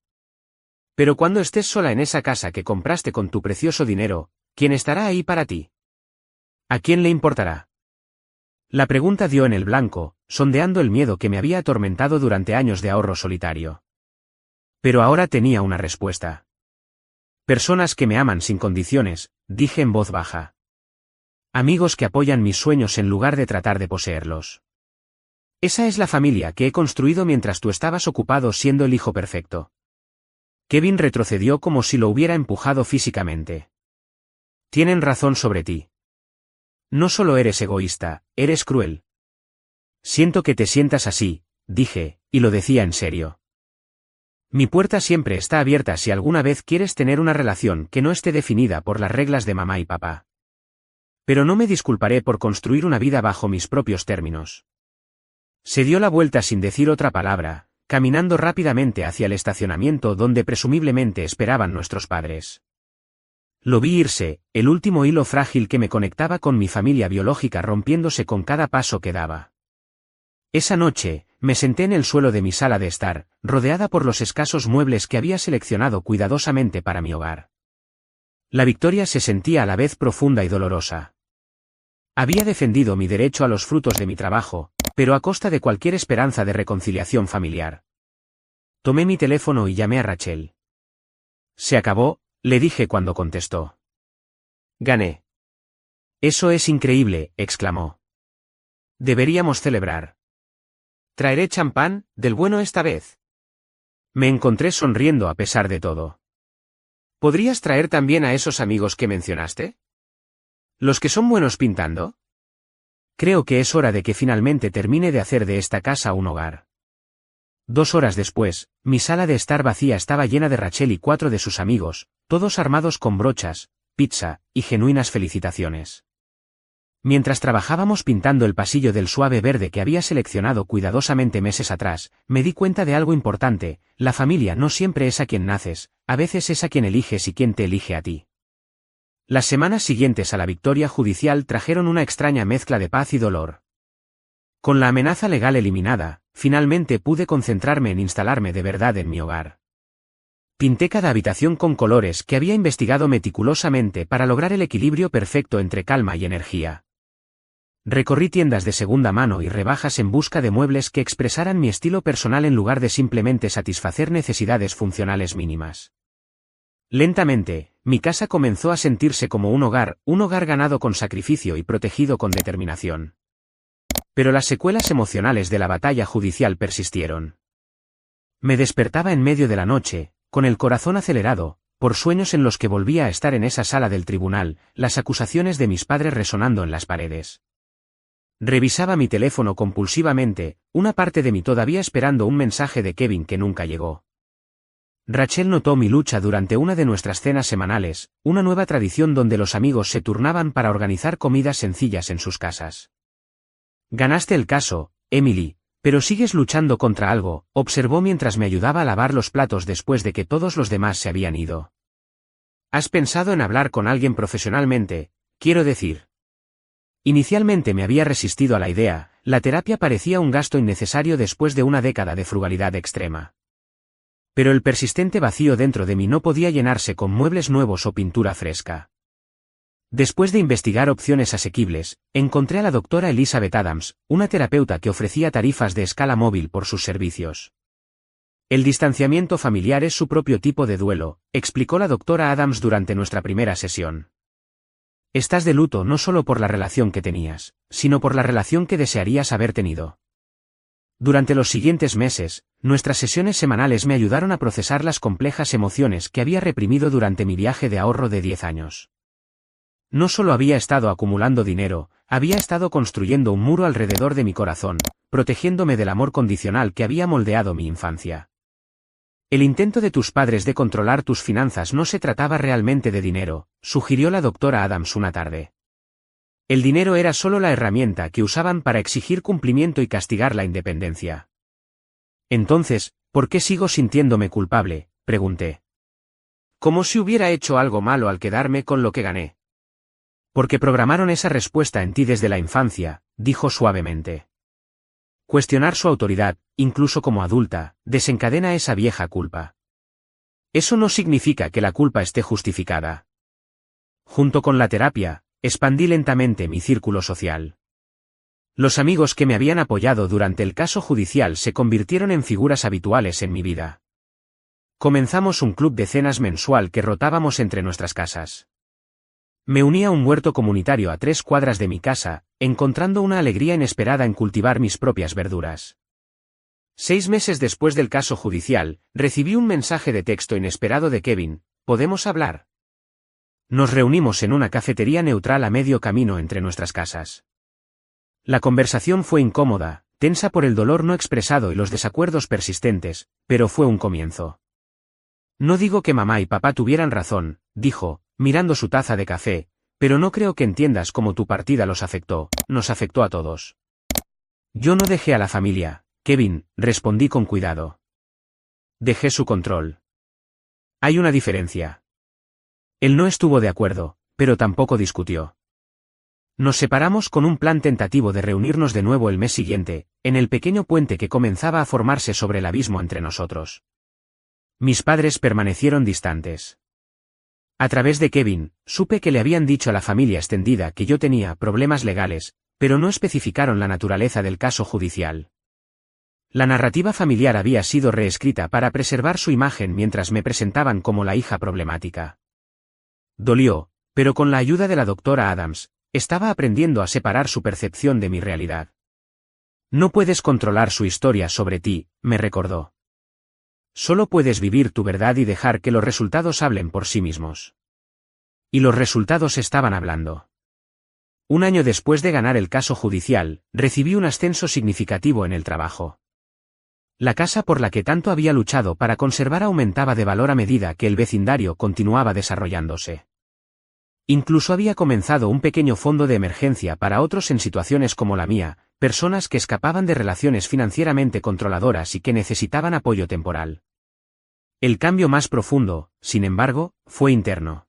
Pero cuando estés sola en esa casa que compraste con tu precioso dinero, ¿quién estará ahí para ti? ¿A quién le importará? La pregunta dio en el blanco, sondeando el miedo que me había atormentado durante años de ahorro solitario. Pero ahora tenía una respuesta. Personas que me aman sin condiciones, dije en voz baja. Amigos que apoyan mis sueños en lugar de tratar de poseerlos. Esa es la familia que he construido mientras tú estabas ocupado siendo el hijo perfecto. Kevin retrocedió como si lo hubiera empujado físicamente. Tienen razón sobre ti. No solo eres egoísta, eres cruel. Siento que te sientas así, dije, y lo decía en serio. Mi puerta siempre está abierta si alguna vez quieres tener una relación que no esté definida por las reglas de mamá y papá. Pero no me disculparé por construir una vida bajo mis propios términos. Se dio la vuelta sin decir otra palabra, caminando rápidamente hacia el estacionamiento donde presumiblemente esperaban nuestros padres. Lo vi irse, el último hilo frágil que me conectaba con mi familia biológica rompiéndose con cada paso que daba. Esa noche, me senté en el suelo de mi sala de estar, rodeada por los escasos muebles que había seleccionado cuidadosamente para mi hogar. La victoria se sentía a la vez profunda y dolorosa. Había defendido mi derecho a los frutos de mi trabajo, pero a costa de cualquier esperanza de reconciliación familiar. Tomé mi teléfono y llamé a Rachel. Se acabó, le dije cuando contestó. Gané. Eso es increíble, exclamó. Deberíamos celebrar. Traeré champán, del bueno esta vez. Me encontré sonriendo a pesar de todo. ¿Podrías traer también a esos amigos que mencionaste? ¿Los que son buenos pintando? Creo que es hora de que finalmente termine de hacer de esta casa un hogar. 2 horas después, mi sala de estar vacía estaba llena de Rachel y 4 de sus amigos, todos armados con brochas, pizza, y genuinas felicitaciones. Mientras trabajábamos pintando el pasillo del suave verde que había seleccionado cuidadosamente meses atrás, me di cuenta de algo importante: la familia no siempre es a quien naces, a veces es a quien eliges y quien te elige a ti. Las semanas siguientes a la victoria judicial trajeron una extraña mezcla de paz y dolor. Con la amenaza legal eliminada, finalmente pude concentrarme en instalarme de verdad en mi hogar. Pinté cada habitación con colores que había investigado meticulosamente para lograr el equilibrio perfecto entre calma y energía. Recorrí tiendas de segunda mano y rebajas en busca de muebles que expresaran mi estilo personal en lugar de simplemente satisfacer necesidades funcionales mínimas. Lentamente, mi casa comenzó a sentirse como un hogar ganado con sacrificio y protegido con determinación. Pero las secuelas emocionales de la batalla judicial persistieron. Me despertaba en medio de la noche, con el corazón acelerado, por sueños en los que volvía a estar en esa sala del tribunal, las acusaciones de mis padres resonando en las paredes. Revisaba mi teléfono compulsivamente, una parte de mí todavía esperando un mensaje de Kevin que nunca llegó. Rachel notó mi lucha durante una de nuestras cenas semanales, una nueva tradición donde los amigos se turnaban para organizar comidas sencillas en sus casas. Ganaste el caso, Emily, pero sigues luchando contra algo, observó mientras me ayudaba a lavar los platos después de que todos los demás se habían ido. ¿Has pensado en hablar con alguien profesionalmente? Quiero decir. Inicialmente me había resistido a la idea, la terapia parecía un gasto innecesario después de una década de frugalidad extrema. Pero el persistente vacío dentro de mí no podía llenarse con muebles nuevos o pintura fresca. Después de investigar opciones asequibles, encontré a la doctora Elizabeth Adams, una terapeuta que ofrecía tarifas de escala móvil por sus servicios. El distanciamiento familiar es su propio tipo de duelo, explicó la doctora Adams durante nuestra primera sesión. Estás de luto no solo por la relación que tenías, sino por la relación que desearías haber tenido. Durante los siguientes meses, nuestras sesiones semanales me ayudaron a procesar las complejas emociones que había reprimido durante mi viaje de ahorro de 10 años. No solo había estado acumulando dinero, había estado construyendo un muro alrededor de mi corazón, protegiéndome del amor condicional que había moldeado mi infancia. El intento de tus padres de controlar tus finanzas no se trataba realmente de dinero, sugirió la doctora Adams una tarde. El dinero era solo la herramienta que usaban para exigir cumplimiento y castigar la independencia. Entonces, ¿por qué sigo sintiéndome culpable?, pregunté. Como si hubiera hecho algo malo al quedarme con lo que gané. Porque programaron esa respuesta en ti desde la infancia, dijo suavemente. Cuestionar su autoridad, incluso como adulta, desencadena esa vieja culpa. Eso no significa que la culpa esté justificada. Junto con la terapia, expandí lentamente mi círculo social. Los amigos que me habían apoyado durante el caso judicial se convirtieron en figuras habituales en mi vida. Comenzamos un club de cenas mensual que rotábamos entre nuestras casas. Me uní a un huerto comunitario a 3 cuadras de mi casa, encontrando una alegría inesperada en cultivar mis propias verduras. 6 meses después del caso judicial, recibí un mensaje de texto inesperado de Kevin: ¿podemos hablar? Nos reunimos en una cafetería neutral a medio camino entre nuestras casas. La conversación fue incómoda, tensa por el dolor no expresado y los desacuerdos persistentes, pero fue un comienzo. No digo que mamá y papá tuvieran razón, dijo, mirando su taza de café, pero no creo que entiendas cómo tu partida los afectó, nos afectó a todos. Yo no dejé a la familia, Kevin, respondí con cuidado. Dejé su control. Hay una diferencia. Él no estuvo de acuerdo, pero tampoco discutió. Nos separamos con un plan tentativo de reunirnos de nuevo el mes siguiente, en el pequeño puente que comenzaba a formarse sobre el abismo entre nosotros. Mis padres permanecieron distantes. A través de Kevin, supe que le habían dicho a la familia extendida que yo tenía problemas legales, pero no especificaron la naturaleza del caso judicial. La narrativa familiar había sido reescrita para preservar su imagen mientras me presentaban como la hija problemática. Dolió, pero con la ayuda de la doctora Adams, estaba aprendiendo a separar su percepción de mi realidad. No puedes controlar su historia sobre ti, me recordó. Solo puedes vivir tu verdad y dejar que los resultados hablen por sí mismos. Y los resultados estaban hablando. Un año después de ganar el caso judicial, recibí un ascenso significativo en el trabajo. La casa por la que tanto había luchado para conservar aumentaba de valor a medida que el vecindario continuaba desarrollándose. Incluso había comenzado un pequeño fondo de emergencia para otros en situaciones como la mía, personas que escapaban de relaciones financieramente controladoras y que necesitaban apoyo temporal. El cambio más profundo, sin embargo, fue interno.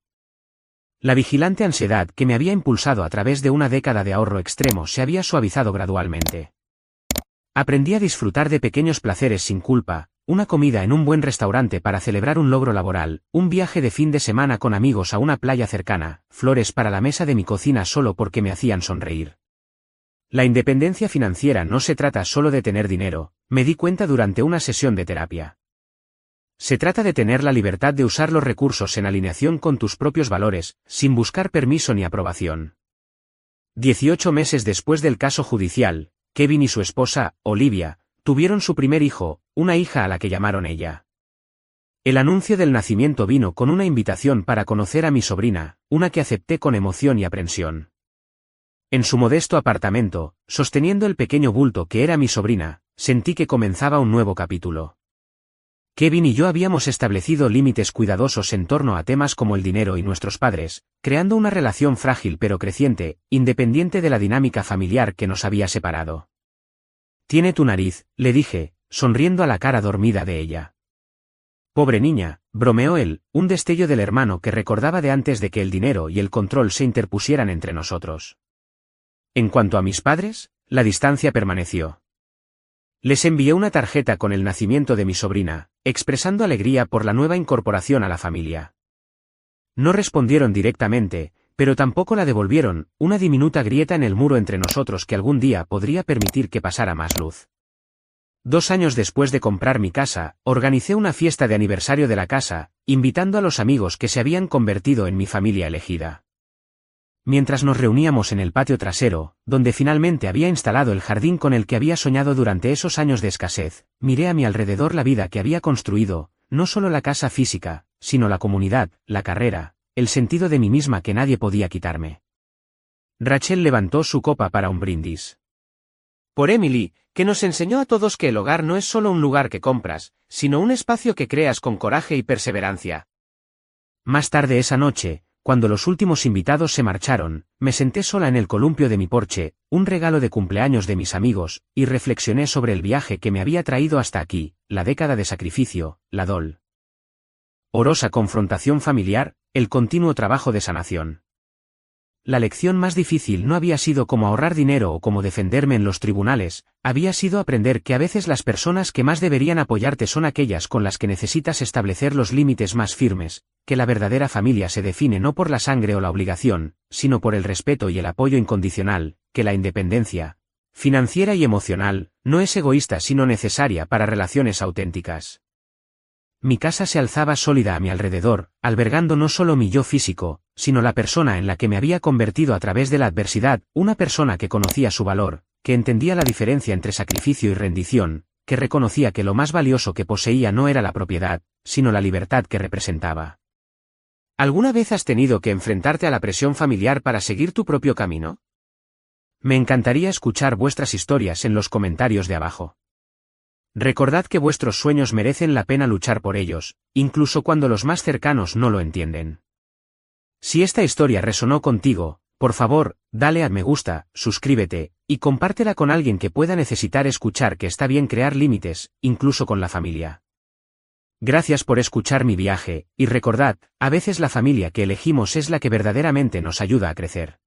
La vigilante ansiedad que me había impulsado a través de una década de ahorro extremo se había suavizado gradualmente. Aprendí a disfrutar de pequeños placeres sin culpa, una comida en un buen restaurante para celebrar un logro laboral, un viaje de fin de semana con amigos a una playa cercana, flores para la mesa de mi cocina solo porque me hacían sonreír. La independencia financiera no se trata solo de tener dinero, me di cuenta durante una sesión de terapia. Se trata de tener la libertad de usar los recursos en alineación con tus propios valores, sin buscar permiso ni aprobación. 18 meses después del caso judicial, Kevin y su esposa, Olivia, tuvieron su primer hijo, una hija a la que llamaron ella. El anuncio del nacimiento vino con una invitación para conocer a mi sobrina, una que acepté con emoción y aprensión. En su modesto apartamento, sosteniendo el pequeño bulto que era mi sobrina, sentí que comenzaba un nuevo capítulo. Kevin y yo habíamos establecido límites cuidadosos en torno a temas como el dinero y nuestros padres, creando una relación frágil pero creciente, independiente de la dinámica familiar que nos había separado. «Tiene tu nariz», le dije, sonriendo a la cara dormida de ella. «Pobre niña», bromeó él, un destello del hermano que recordaba de antes de que el dinero y el control se interpusieran entre nosotros. En cuanto a mis padres, la distancia permaneció. Les envié una tarjeta con el nacimiento de mi sobrina, expresando alegría por la nueva incorporación a la familia. No respondieron directamente, pero tampoco la devolvieron, una diminuta grieta en el muro entre nosotros que algún día podría permitir que pasara más luz. 2 años después de comprar mi casa, organicé una fiesta de aniversario de la casa, invitando a los amigos que se habían convertido en mi familia elegida. Mientras nos reuníamos en el patio trasero, donde finalmente había instalado el jardín con el que había soñado durante esos años de escasez, miré a mi alrededor la vida que había construido, no solo la casa física, sino la comunidad, la carrera, el sentido de mí misma que nadie podía quitarme. Rachel levantó su copa para un brindis. Por Emily, que nos enseñó a todos que el hogar no es solo un lugar que compras, sino un espacio que creas con coraje y perseverancia. Más tarde esa noche, cuando los últimos invitados se marcharon, me senté sola en el columpio de mi porche, un regalo de cumpleaños de mis amigos, y reflexioné sobre el viaje que me había traído hasta aquí, la década de sacrificio, la dolorosa confrontación familiar, el continuo trabajo de sanación. La lección más difícil no había sido cómo ahorrar dinero o cómo defenderme en los tribunales, había sido aprender que a veces las personas que más deberían apoyarte son aquellas con las que necesitas establecer los límites más firmes, que la verdadera familia se define no por la sangre o la obligación, sino por el respeto y el apoyo incondicional, que la independencia financiera y emocional no es egoísta sino necesaria para relaciones auténticas. Mi casa se alzaba sólida a mi alrededor, albergando no solo mi yo físico, sino la persona en la que me había convertido a través de la adversidad, una persona que conocía su valor, que entendía la diferencia entre sacrificio y rendición, que reconocía que lo más valioso que poseía no era la propiedad, sino la libertad que representaba. ¿Alguna vez has tenido que enfrentarte a la presión familiar para seguir tu propio camino? Me encantaría escuchar vuestras historias en los comentarios de abajo. Recordad que vuestros sueños merecen la pena luchar por ellos, incluso cuando los más cercanos no lo entienden. Si esta historia resonó contigo, por favor, dale a me gusta, suscríbete, y compártela con alguien que pueda necesitar escuchar que está bien crear límites, incluso con la familia. Gracias por escuchar mi viaje, y recordad, a veces la familia que elegimos es la que verdaderamente nos ayuda a crecer.